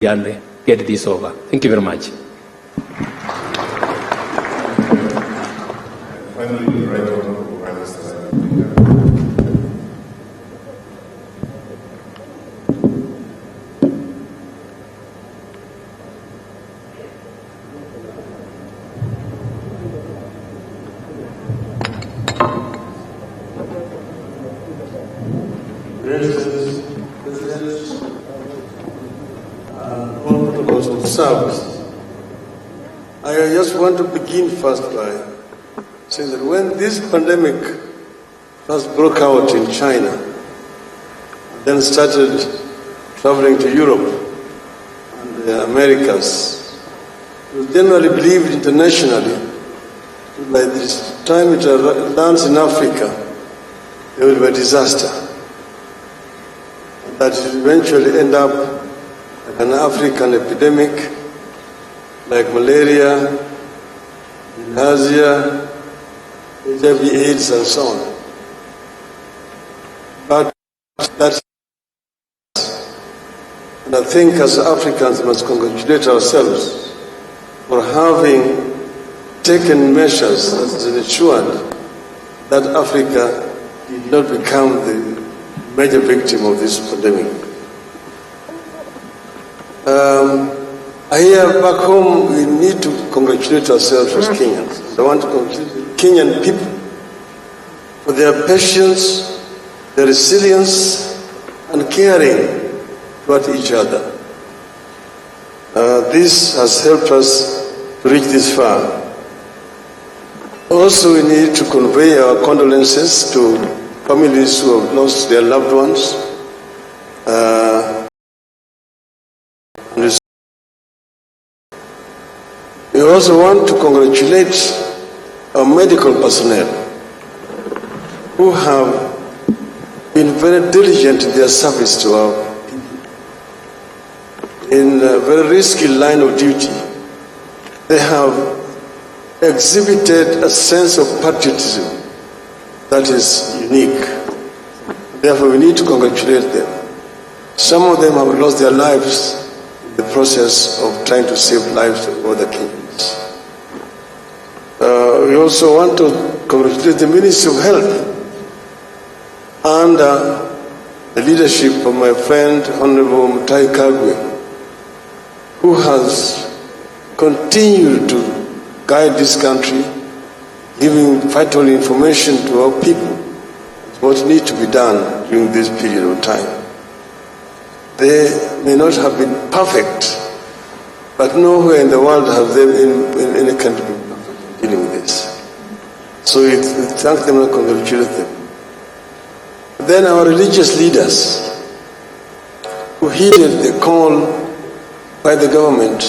and get this over. Thank you very much. Finally, the right honourable I just want to begin first by saying that when this pandemic first broke out in China, then started traveling to Europe and the Americas, it was generally believed internationally that by this time it lands in Africa, there will be a disaster. That it will eventually end up like an African epidemic, like malaria, bilharzia, HIV/AIDS, and so on. But that's, and I think as Africans we must congratulate ourselves for having taken measures that ensured that Africa did not become the major victim of this pandemic. I hear back home we need to congratulate ourselves as Kenyans. I want to congratulate the Kenyan people for their patience, their resilience, and caring toward each other. This has helped us to reach this far. Also, we need to convey our condolences to families who have lost their loved ones. We also want to congratulate our medical personnel who have been very diligent in their service to our people. In a very risky line of duty, they have exhibited a sense of patriotism that is unique. Therefore, we need to congratulate them. Some of them have lost their lives in the process of trying to save lives of other Kenyans. We also want to congratulate the Ministry of Health under the leadership of my friend, Honorable Mutai Kagwe, who has continued to guide this country, giving vital information to our people what needs to be done during this period of time. They may not have been perfect, but nowhere in the world have they been in any country been perfect in dealing with this. So we thank them and congratulate them. Then our religious leaders who heeded the call by the government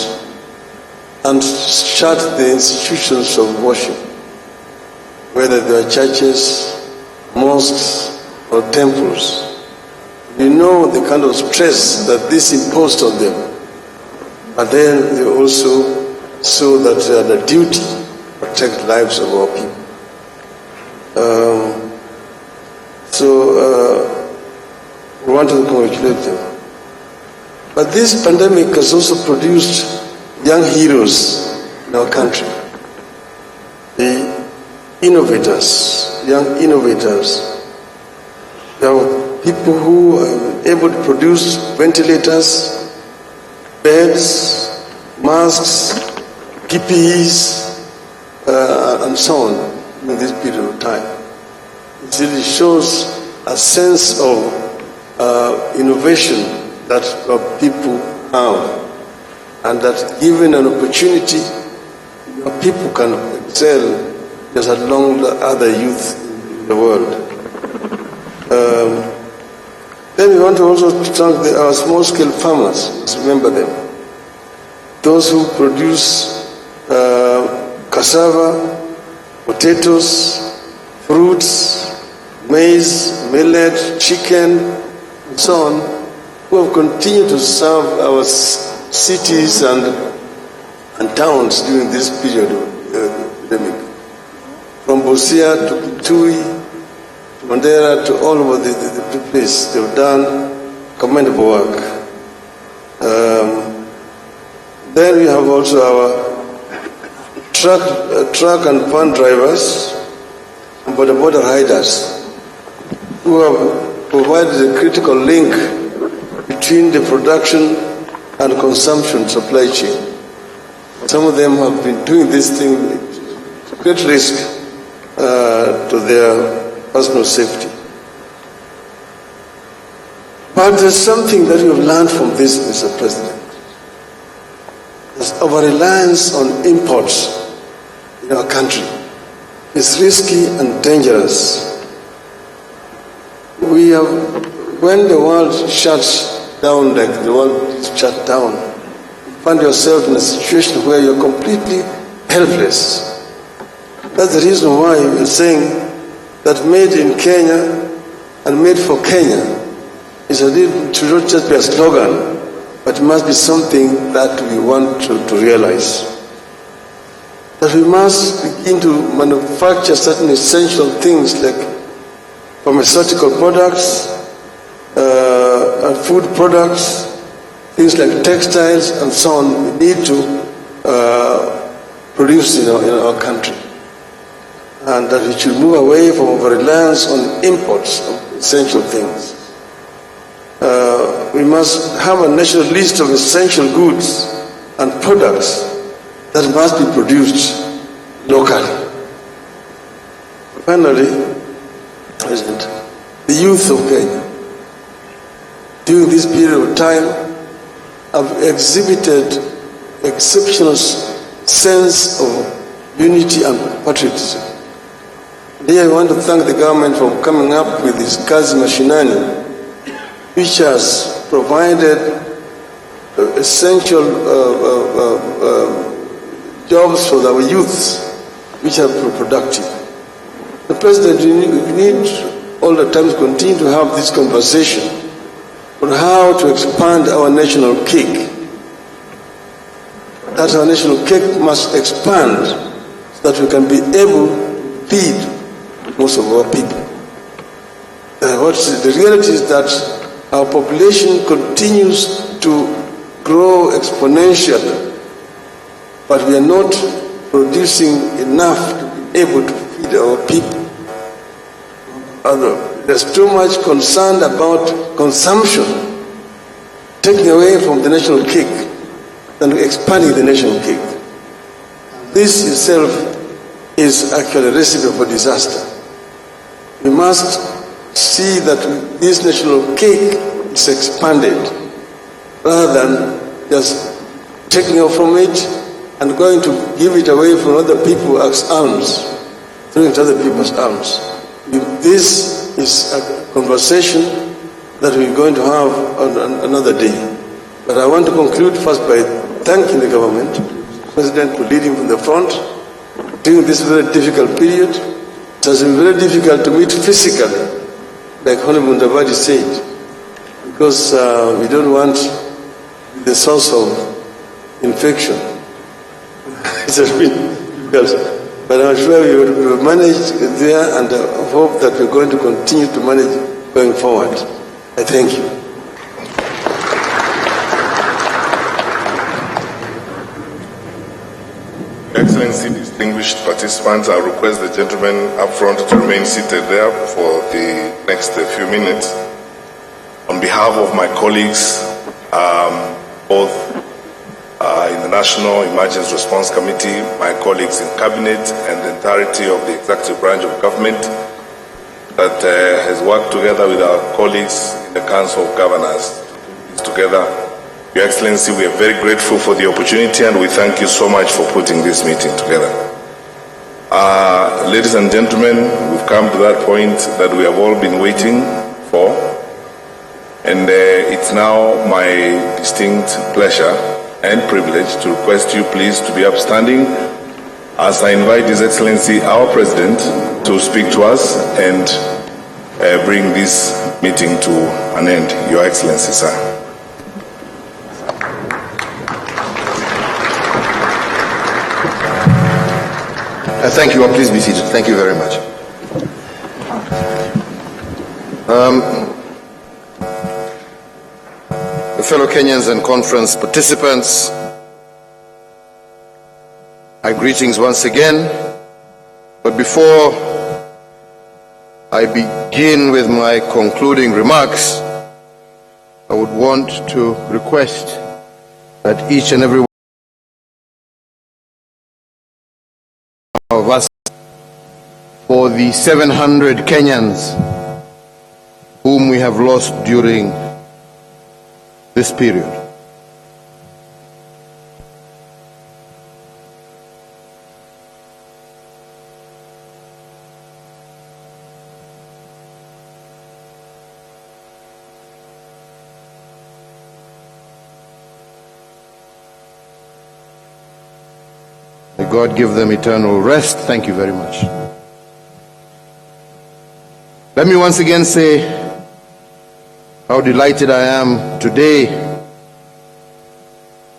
and shut the institutions of worship, whether they are churches, mosques, or temples. We know the kind of stress that this imposed on them, but then they also saw that they had a duty to protect lives of our people. We want to congratulate them. But this pandemic has also produced young heroes in our country. The innovators, young innovators. There are people who are able to produce ventilators, beds, masks, PPEs, and so on in this period of time. It really shows a sense of innovation that our people have, and that given an opportunity, our people can excel just along the other youth in the world. Then we want to also thank our small-scale farmers. Let's remember them. Those who produce cassava, potatoes, fruits, maize, millet, chicken, and so on, who have continued to serve our cities and towns during this period of epidemic. From Busia to Kitui, to Mandera, to all over the place, they've done commendable work. Then we have also our truck and van drivers and border riders who have provided a critical link between the production and consumption supply chain. Some of them have been doing this thing at great risk to their personal safety. But there's something that we've learned from this, Mr. President. There's over-reliance on imports in our country. It's risky and dangerous. When the world shuts down, like the world is shut down, you find yourself in a situation where you're completely helpless. That's the reason why we're saying that made in Kenya and made for Kenya should not just be a slogan, but it must be something that we want to realize. That we must begin to manufacture certain essential things like pharmaceutical products, and food products, things like textiles and so on. We need to produced in our country, and that we should move away from over-reliance on imports of essential things. We must have a national list of essential goods and products that must be produced locally. Finally, President, the youth of Kenya, during this period of time, have exhibited exceptional sense of unity and patriotism. Here I want to thank the government for coming up with this Kazi Mashinani, which has provided essential jobs for our youths, which are productive. The President, we need all the time to continue to have this conversation on how to expand our national cake. That our national cake must expand so that we can be able to feed most of our people. The reality is that our population continues to grow exponentially, but we are not producing enough to be able to feed our people. There's too much concern about consumption, taking away from the national cake than expanding the national cake. This itself is actually a recipe for disaster. We must see that this national cake is expanded rather than just taking off from it and going to give it away from other people as alms, throwing it to other people's alms. This is a conversation that we're going to have on another day. But I want to conclude first by thanking the government, the President, for leading from the front during this very difficult period. It has been very difficult to meet physically, like Honorable Ndavadi said, because we don't want the source of infection. It has been difficult. But I'm sure we will manage there, and I hope that we're going to continue to manage going forward. I thank you. Excellency, distinguished participants, I request the gentleman up front to remain seated there for the next few minutes. On behalf of my colleagues, both in the National Emergency Response Committee, my colleagues in Cabinet, and the entirety of the executive branch of government that has worked together with our colleagues in the Council of Governors to put this together. Your Excellency, we are very grateful for the opportunity, and we thank you so much for putting this meeting together. Ladies and gentlemen, we've come to that point that we have all been waiting for, and it's now my distinct pleasure and privilege to request you please to be upstanding as I invite His Excellency, our President, to speak to us and bring this meeting to an end. Your Excellency, sir. Thank you, please be seated. Thank you very much. Fellow Kenyans and conference participants, my greetings once again. But before I begin with my concluding remarks, I would want to request that each and every one of us, for the 700 Kenyans whom we have lost during this period. May God give them eternal rest. Thank you very much. Let me once again say how delighted I am today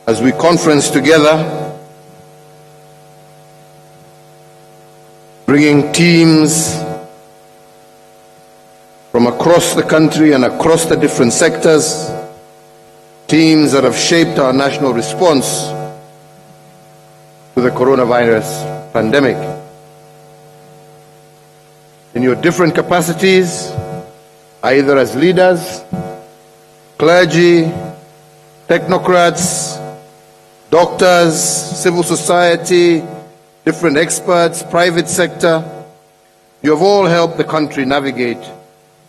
as we conference together, bringing teams from across the country and across the different sectors, teams that have shaped our national response to the coronavirus pandemic. In your different capacities, either as leaders, clergy, technocrats, doctors, civil society, different experts, private sector, you have all helped the country navigate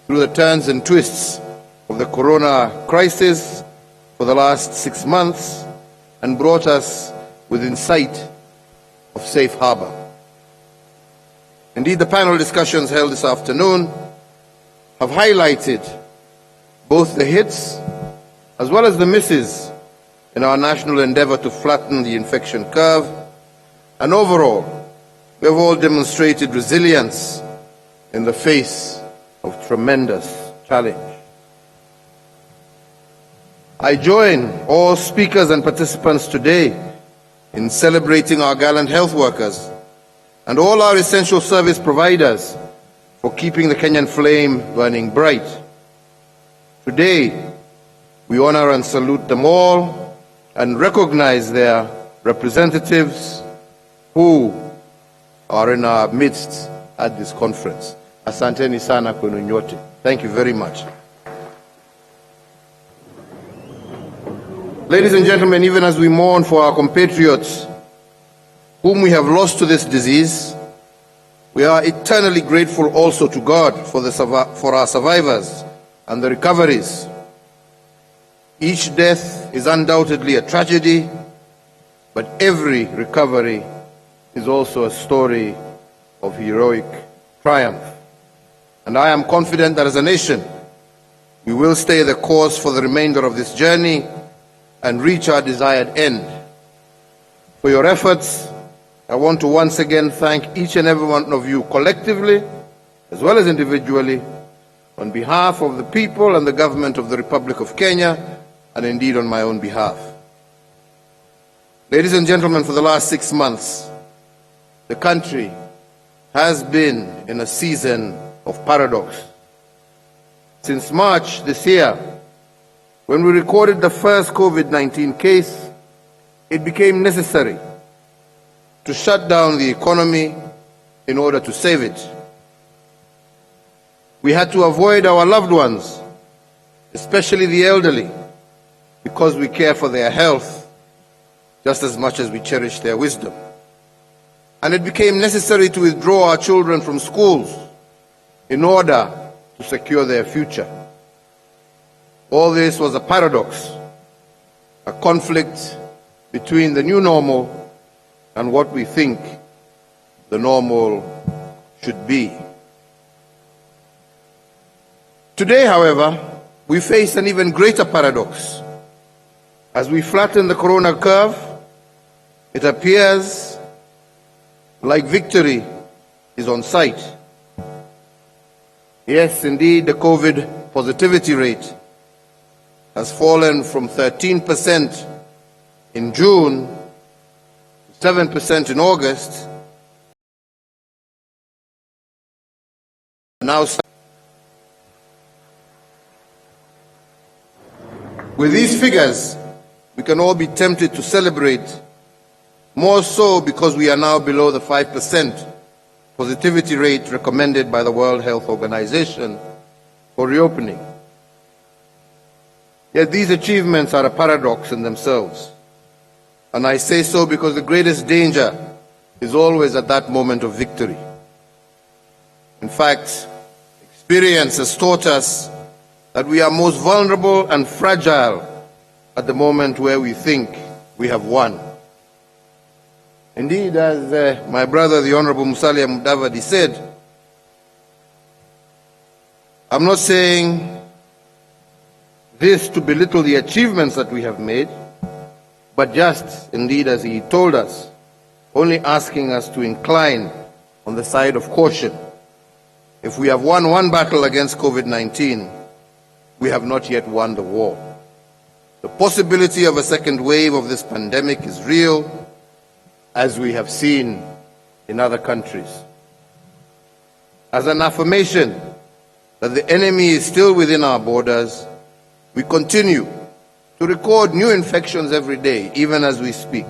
through the turns and twists of the corona crisis for the last 6 months and brought us within sight of safe harbor. Indeed, the panel discussions held this afternoon have highlighted both the hits as well as the misses in our national endeavor to flatten the infection curve, and overall, we have all demonstrated resilience in the face of tremendous challenge. I join all speakers and participants today in celebrating our gallant health workers and all our essential service providers for keeping the Kenyan flame burning bright. Today, we honor and salute them all and recognize their representatives who are in our midst at this conference. Asanteni sana kwenu nyote. Thank you very much. Ladies and gentlemen, even as we mourn for our compatriots whom we have lost to this disease, we are eternally grateful also to God for our survivors and the recoveries. Each death is undoubtedly a tragedy, but every recovery is also a story of heroic triumph. And I am confident that as a nation, we will stay the course for the remainder of this journey and reach our desired end. For your efforts, I want to once again thank each and every one of you collectively, as well as individually, on behalf of the people and the government of the Republic of Kenya, and indeed on my own behalf. Ladies and gentlemen, for the last 6 months, the country has been in a season of paradox. Since March this year, when we recorded the first COVID-19 case, it became necessary to shut down the economy in order to save it. We had to avoid our loved ones, especially the elderly, because we care for their health just as much as we cherish their wisdom. And it became necessary to withdraw our children from schools in order to secure their future. All this was a paradox, a conflict between the new normal and what we think the normal should be. Today, however, we face an even greater paradox. As we flatten the corona curve, it appears like victory is on sight. Yes, indeed, the COVID positivity rate has fallen from 13% in June to 7% in August. Now, with these figures, we can all be tempted to celebrate, more so because we are now below the 5% positivity rate recommended by the World Health Organization for reopening. Yet these achievements are a paradox in themselves. And I say so because the greatest danger is always at that moment of victory. In fact, experience has taught us that we are most vulnerable and fragile at the moment where we think we have won. Indeed, as my brother, the Honorable Musalia Mudavadi said, I'm not saying this to belittle the achievements that we have made, but just, indeed, as he told us, only asking us to incline on the side of caution. If we have won one battle against COVID-19, we have not yet won the war. The possibility of a second wave of this pandemic is real, as we have seen in other countries. As an affirmation that the enemy is still within our borders, we continue to record new infections every day, even as we speak.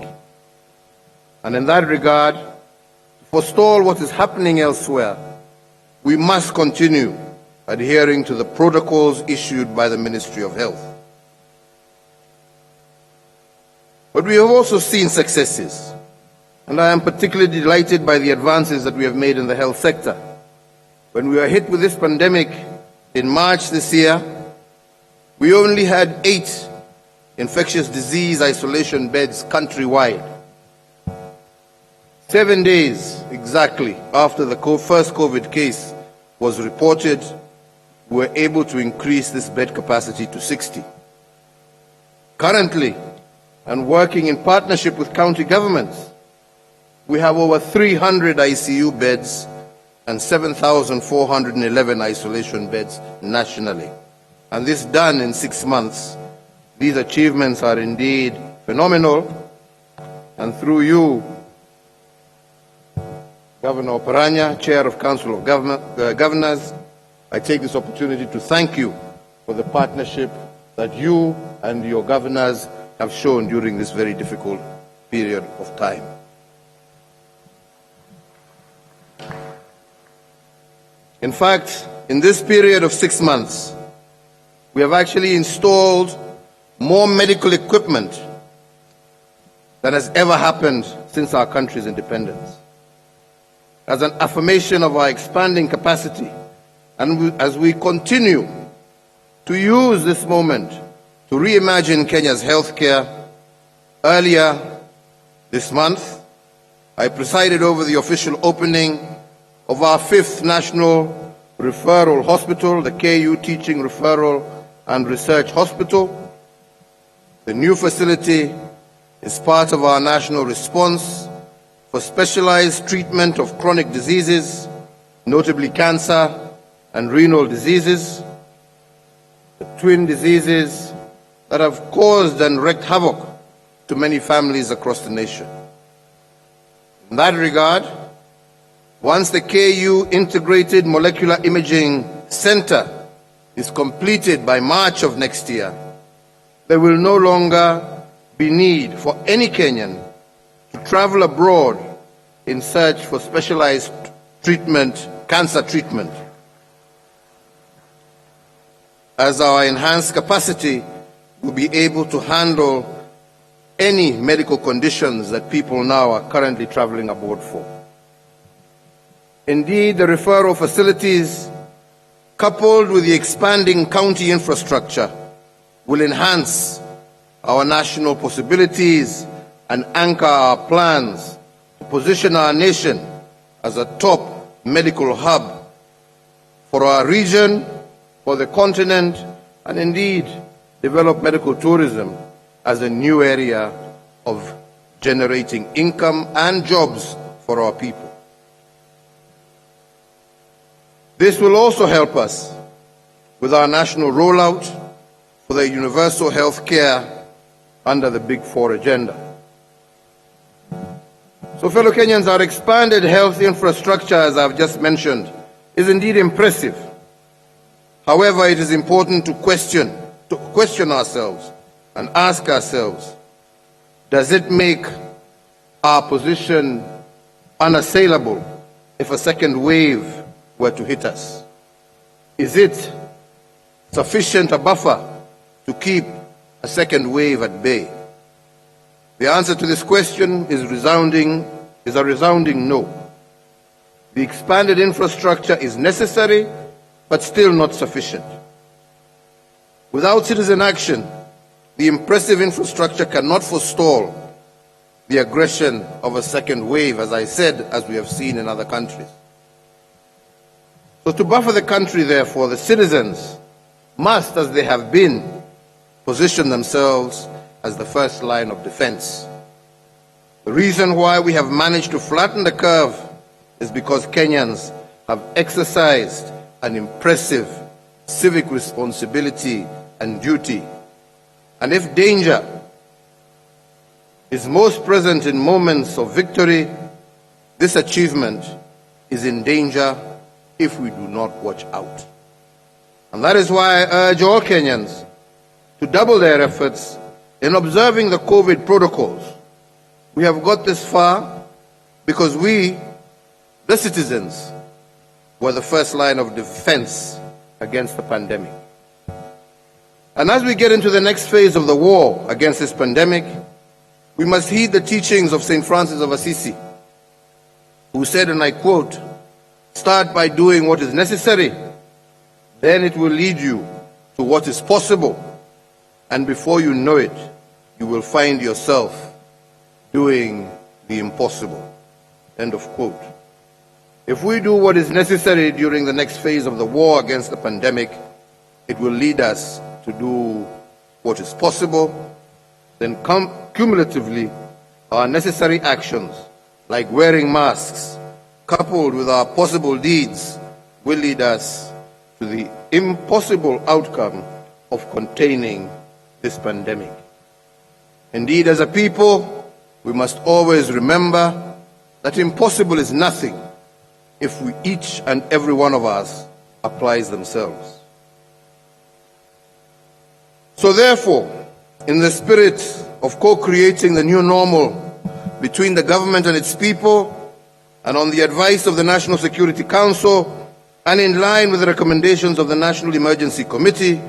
And in that regard, to forestall what is happening elsewhere, we must continue adhering to the protocols issued by the Ministry of Health. But we have also seen successes, and I am particularly delighted by the advances that we have made in the health sector. When we were hit with this pandemic in March this year, we only had 8 infectious disease isolation beds countrywide. 7 days exactly after the first COVID case was reported, we were able to increase this bed capacity to 60. Currently, and working in partnership with county governments, we have over 300 ICU beds and 7,411 isolation beds nationally. And this done in 6 months. These achievements are indeed phenomenal. And through you, Governor Oparanya, Chair of Council of Governors, I take this opportunity to thank you for the partnership that you and your governors have shown during this very difficult period of time. In fact, in this period of 6 months, we have actually installed more medical equipment than has ever happened since our country's independence. As an affirmation of our expanding capacity, and as we continue to use this moment to reimagine Kenya's healthcare, earlier this month, I presided over the official opening of our 5th National Referral Hospital, the KU Teaching Referral and Research Hospital. The new facility is part of our national response for specialized treatment of chronic diseases, notably cancer and renal diseases, the twin diseases that have caused and wreaked havoc to many families across the nation. In that regard, once the KU Integrated Molecular Imaging Center is completed by March of next year, there will no longer be need for any Kenyan to travel abroad in search for specialized treatment, cancer treatment, as our enhanced capacity will be able to handle any medical conditions that people now are currently traveling abroad for. Indeed, the referral facilities, coupled with the expanding county infrastructure, will enhance our national possibilities and anchor our plans to position our nation as a top medical hub for our region, for the continent, and indeed develop medical tourism as a new area of generating income and jobs for our people. This will also help us with our national rollout for the universal health care under the Big Four agenda. So, fellow Kenyans, our expanded health infrastructure, as I've just mentioned, is indeed impressive. However, it is important to question ourselves and ask ourselves, does it make our position unassailable if a second wave were to hit us? Is it sufficient a buffer to keep a second wave at bay? The answer to this question is a resounding no. The expanded infrastructure is necessary, but still not sufficient. Without citizen action, the impressive infrastructure cannot forestall the aggression of a second wave, as I said, as we have seen in other countries. So to buffer the country, therefore, the citizens must, as they have been, position themselves as the first line of defense. The reason why we have managed to flatten the curve is because Kenyans have exercised an impressive civic responsibility and duty. And if danger is most present in moments of victory, this achievement is in danger if we do not watch out. And that is why I urge all Kenyans to double their efforts in observing the COVID protocols We have got this far because we, the citizens, were the first line of defense against the pandemic. And as we get into the next phase of the war against this pandemic, we must heed the teachings of St. Francis of Assisi, who said, and I quote, "Start by doing what is necessary, then it will lead you to what is possible, and before you know it, you will find yourself doing the impossible." End of quote. If we do what is necessary during the next phase of the war against the pandemic, it will lead us to do what is possible. Then cumulatively, our necessary actions, like wearing masks, coupled with our possible deeds, will lead us to the impossible outcome of containing this pandemic. Indeed, as a people, we must always remember that impossible is nothing if we, each and every one of us, applies themselves. So therefore, in the spirit of co-creating the new normal between the government and its people, and on the advice of the National Security Council, and in line with the recommendations of the National Emergency Committee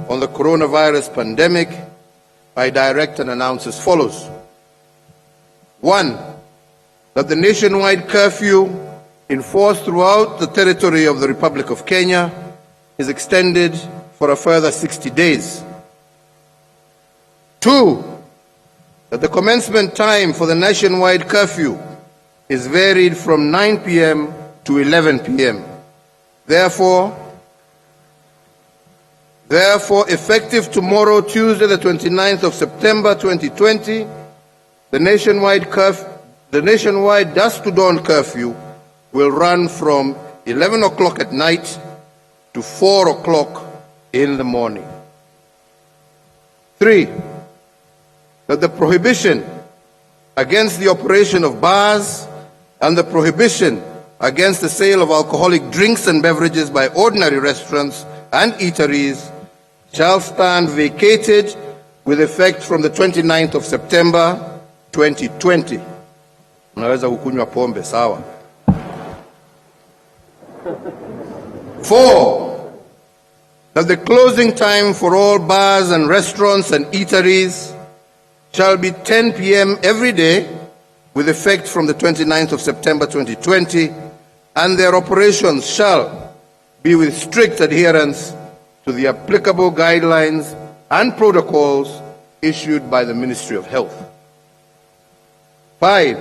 on the coronavirus pandemic, I direct and announce as follows. 1, that the nationwide curfew enforced throughout the territory of the Republic of Kenya is extended for a further 60 days. 2, that the commencement time for the nationwide curfew is varied from 9 p.m. to 11 p.m. Therefore, effective tomorrow, Tuesday, the 29th of September 2020, the nationwide dusk to dawn curfew will run from 11 o'clock at night to 4 o'clock in the morning. 3, that the prohibition against the operation of bars and the prohibition against the sale of alcoholic drinks and beverages by ordinary restaurants and eateries shall stand vacated with effect from the 29th of September 2020. Unaweza kukunywa pombe, sawa. 4, that the closing time for all bars and restaurants and eateries shall be 10 p.m. every day with effect from the 29th of September 2020, and their operations shall be with strict adherence to the applicable guidelines and protocols issued by the Ministry of Health. 5,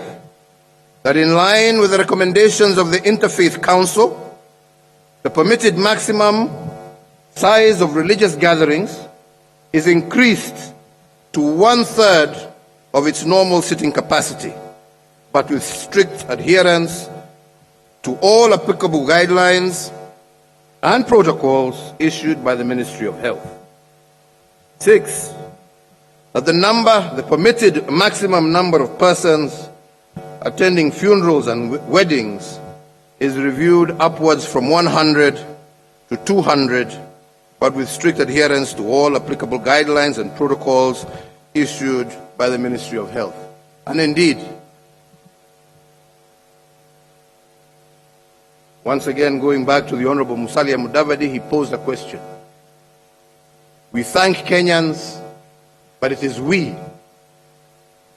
that in line with the recommendations of the Interfaith Council, the permitted maximum size of religious gatherings is increased to 1/3 of its normal sitting capacity, but with strict adherence to all applicable guidelines and protocols issued by the Ministry of Health. 6, that the permitted maximum number of persons attending funerals and weddings is reviewed upwards from 100 to 200, but with strict adherence to all applicable guidelines and protocols issued by the Ministry of Health. And indeed, once again, going back to the Honorable Musalia Mudavadi, he posed a question. We thank Kenyans, but it is we,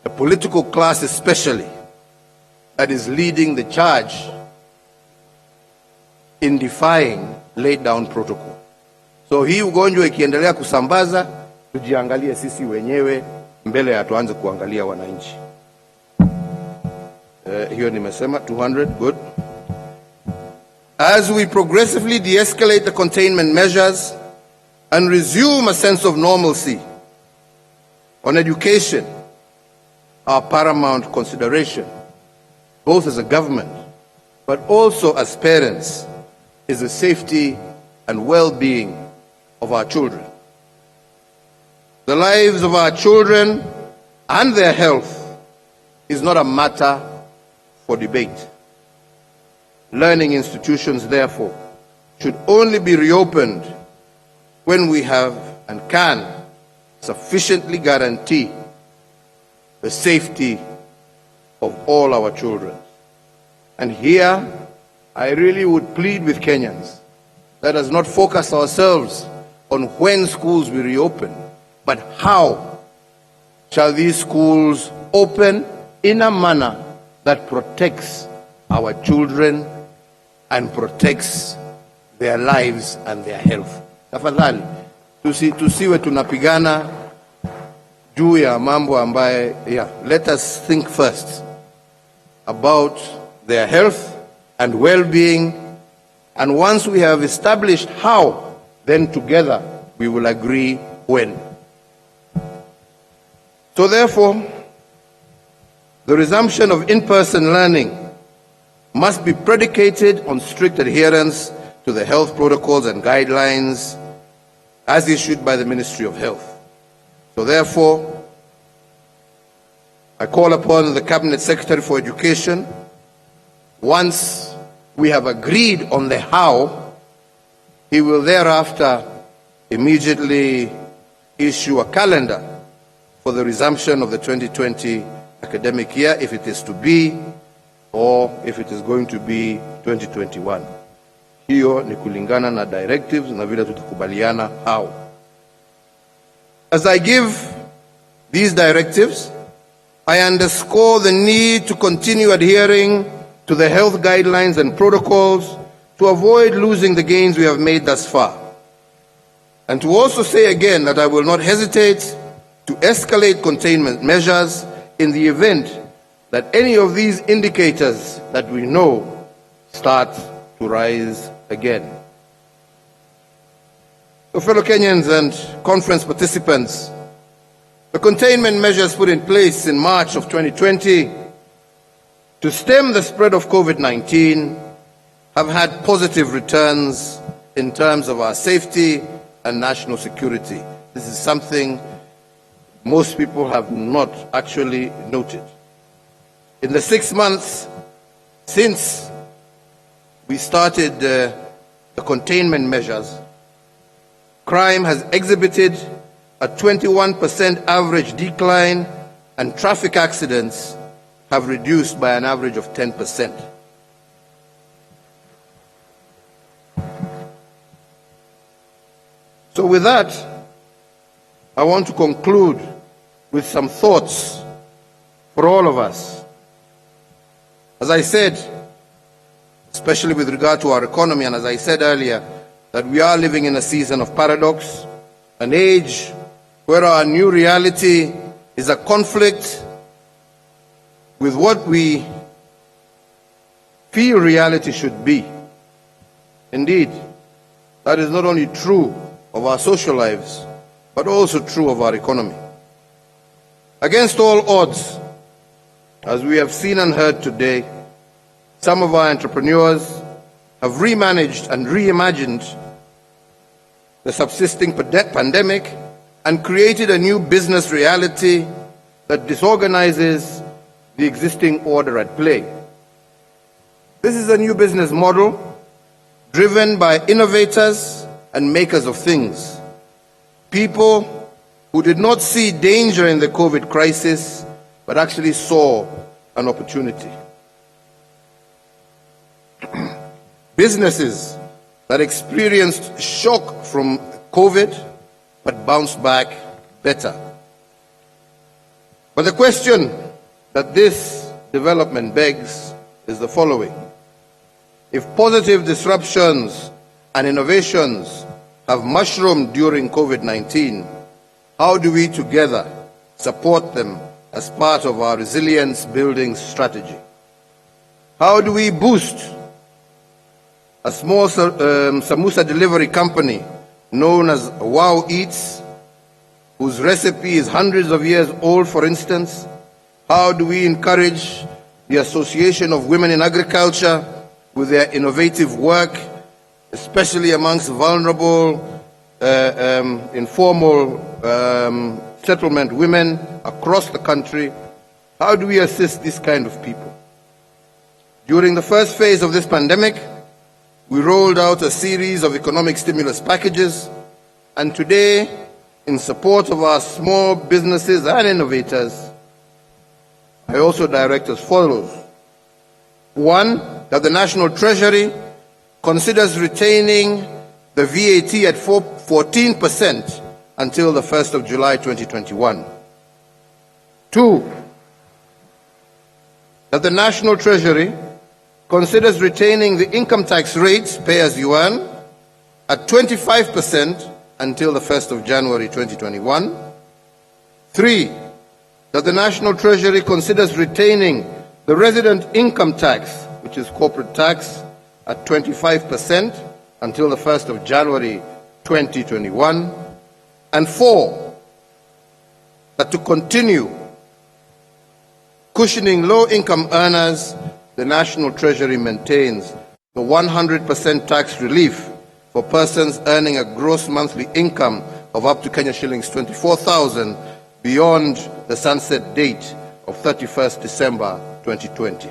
the political class especially, that is leading the charge in defying laid down protocol. So hii ugonjwa ikiendelea kusambaza, tujiangalie sisi wenyewe mbele ya tuanze kuangalia wananchi. Hiyo nimesema 200, good. As we progressively de-escalate the containment measures and resume a sense of normalcy, on education, our paramount consideration, both as a government, but also as parents, is the safety and well-being of our children. The lives of our children and their health is not a matter for debate. Learning institutions, therefore, should only be reopened when we have and can sufficiently guarantee the safety of all our children. And here, I really would plead with Kenyans, let us not focus ourselves on when schools will reopen, but how shall these schools open in a manner that protects our children and protects their lives and their health. Tafadhali, tusiwe tunapigana juu ya mambo ambaye, let us think first about their health and well-being, and once we have established how, then together we will agree when. So therefore, the resumption of in-person learning must be predicated on strict adherence to the health protocols and guidelines as issued by the Ministry of Health. So therefore, I call upon the Cabinet Secretary for Education, once we have agreed on the how, he will thereafter immediately issue a calendar for the resumption of the 2020 academic year, if it is to be, or if it is going to be 2021. Hiyo ni kulingana na directives na vile tutakubaliana how. As I give these directives, I underscore the need to continue adhering to the health guidelines and protocols to avoid losing the gains we have made thus far. And to also say again that I will not hesitate to escalate containment measures in the event that any of these indicators that we know start to rise again. So fellow Kenyans and conference participants, the containment measures put in place in March of 2020 to stem the spread of COVID-19 have had positive returns in terms of our safety and national security. This is something most people have not actually noted. In the 6 months since we started the containment measures, crime has exhibited a 21% average decline, and traffic accidents have reduced by an average of 10%. So with that, I want to conclude with some thoughts for all of us. As I said, especially with regard to our economy, and as I said earlier, that we are living in a season of paradox, an age where our new reality is a conflict with what we feel reality should be. Indeed, that is not only true of our social lives, but also true of our economy. Against all odds, as we have seen and heard today, some of our entrepreneurs have remanaged and reimagined the subsisting pandemic and created a new business reality that disorganizes the existing order at play. This is a new business model driven by innovators and makers of things, people who did not see danger in the COVID crisis, but actually saw an opportunity. Businesses that experienced shock from COVID, but bounced back better. But the question that this development begs is the following. If positive disruptions and innovations have mushroomed during COVID-19, how do we together support them as part of our resilience building strategy? How do we boost a small samosa delivery company known as Wow Eats, whose recipe is hundreds of years old, for instance? How do we encourage the Association of Women in Agriculture with their innovative work, especially amongst vulnerable, informal settlement women across the country? How do we assist this kind of people? During the first phase of this pandemic, we rolled out a series of economic stimulus packages, and today, in support of our small businesses and innovators, I also direct as follows. 1, that the National Treasury considers retaining the VAT at 14% until the 1st of July 2021. 2, that the National Treasury considers retaining the income tax rates, pay as you earn, at 25% until the 1st of January 2021. 3, that the National Treasury considers retaining the resident income tax, which is corporate tax, at 25% until the 1st of January 2021. And 4, that to continue cushioning low-income earners, the National Treasury maintains the 100% tax relief for persons earning a gross monthly income of up to Kenya shillings 24,000 beyond the sunset date of 31st December 2020.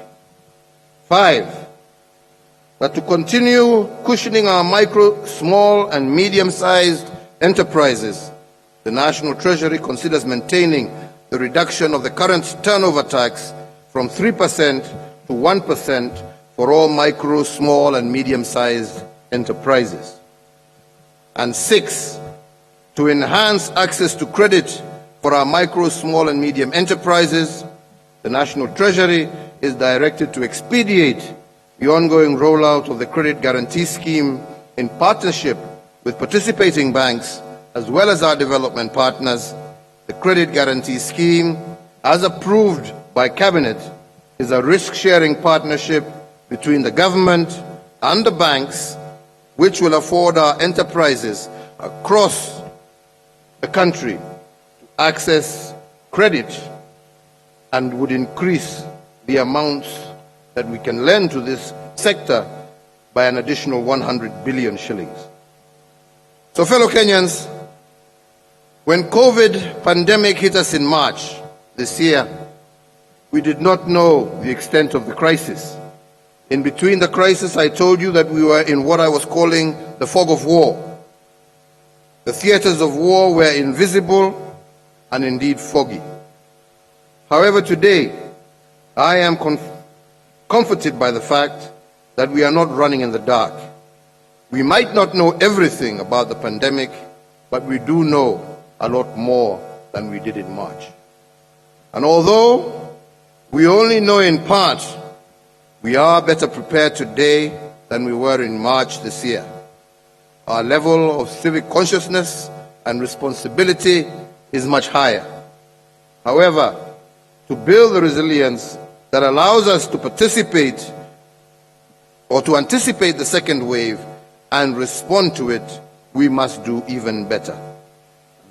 5, that to continue cushioning our micro, small and medium-sized enterprises, the National Treasury considers maintaining the reduction of the current turnover tax from 3% to 1% for all micro, small and medium-sized enterprises. And 6, to enhance access to credit for our micro, small and medium enterprises, the National Treasury is directed to expedite the ongoing rollout of the Credit Guarantee Scheme in partnership with participating banks as well as our development partners. The Credit Guarantee Scheme, as approved by Cabinet, is a risk-sharing partnership between the government and the banks, which will afford our enterprises across the country to access credit and would increase the amounts that we can lend to this sector by an additional 100 billion shillings. So, fellow Kenyans, when COVID pandemic hit us in March this year, we did not know the extent of the crisis. In between the crisis, I told you that we were in what I was calling the fog of war. The theaters of war were invisible and indeed foggy. However, today, I am comforted by the fact that we are not running in the dark. We might not know everything about the pandemic, but we do know a lot more than we did in March. And although we only know in part, we are better prepared today than we were in March this year. Our level of civic consciousness and responsibility is much higher. However, to build the resilience that allows us to participate or to anticipate the second wave and respond to it, we must do even better.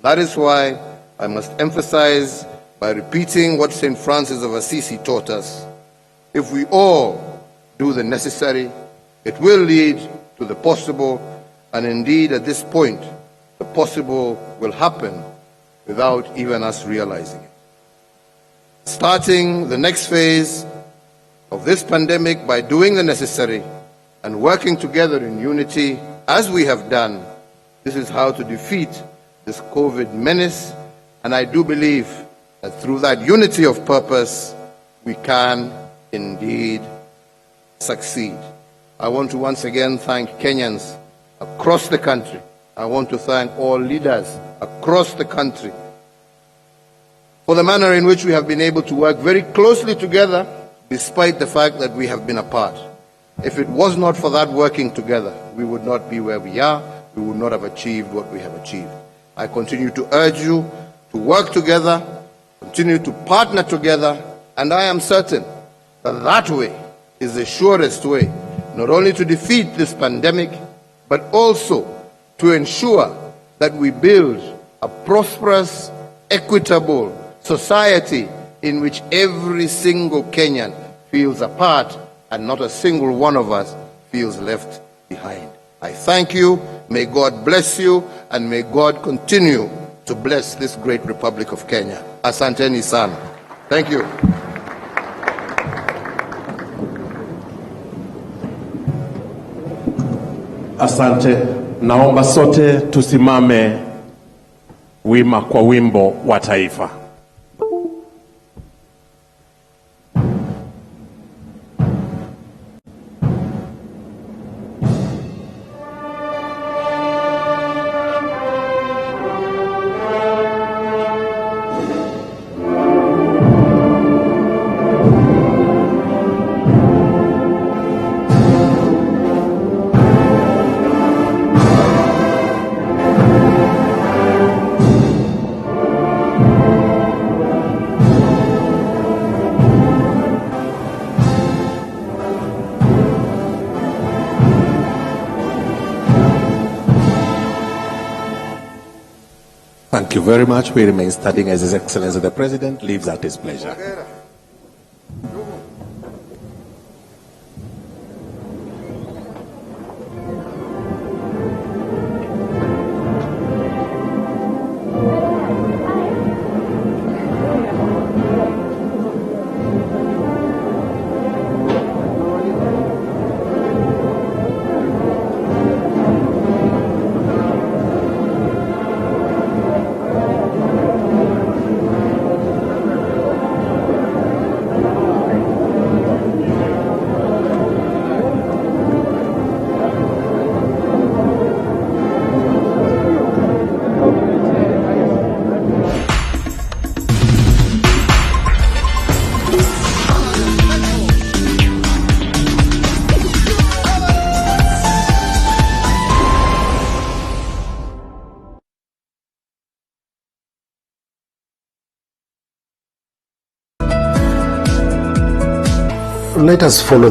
That is why I must emphasize by repeating what St. Francis of Assisi taught us. If we all do the necessary, it will lead to the possible, and indeed at this point, the possible will happen without even us realizing it. Starting the next phase of this pandemic by doing the necessary and working together in unity as we have done, this is how to defeat this COVID menace, and I do believe that through that unity of purpose, we can indeed succeed. I want to once again thank Kenyans across the country. I want to thank all leaders across the country for the manner in which we have been able to work very closely together despite the fact that we have been apart. If it was not for that working together, we would not be where we are, we would not have achieved what we have achieved. I continue to urge you to work together, continue to partner together, and I am certain that that way is the surest way, not only to defeat this pandemic, but also to ensure that we build a prosperous, equitable society in which every single Kenyan feels a part and not a single one of us feels left behind. I thank you. May God bless you, and may God continue to bless this great Republic of Kenya. Asanteni sana. Thank you. Asante. Naomba sote tusimame wima kwa wimbo wa taifa. Thank you very much. We remain standing as His Excellency the President leaves at his pleasure. Let us follow the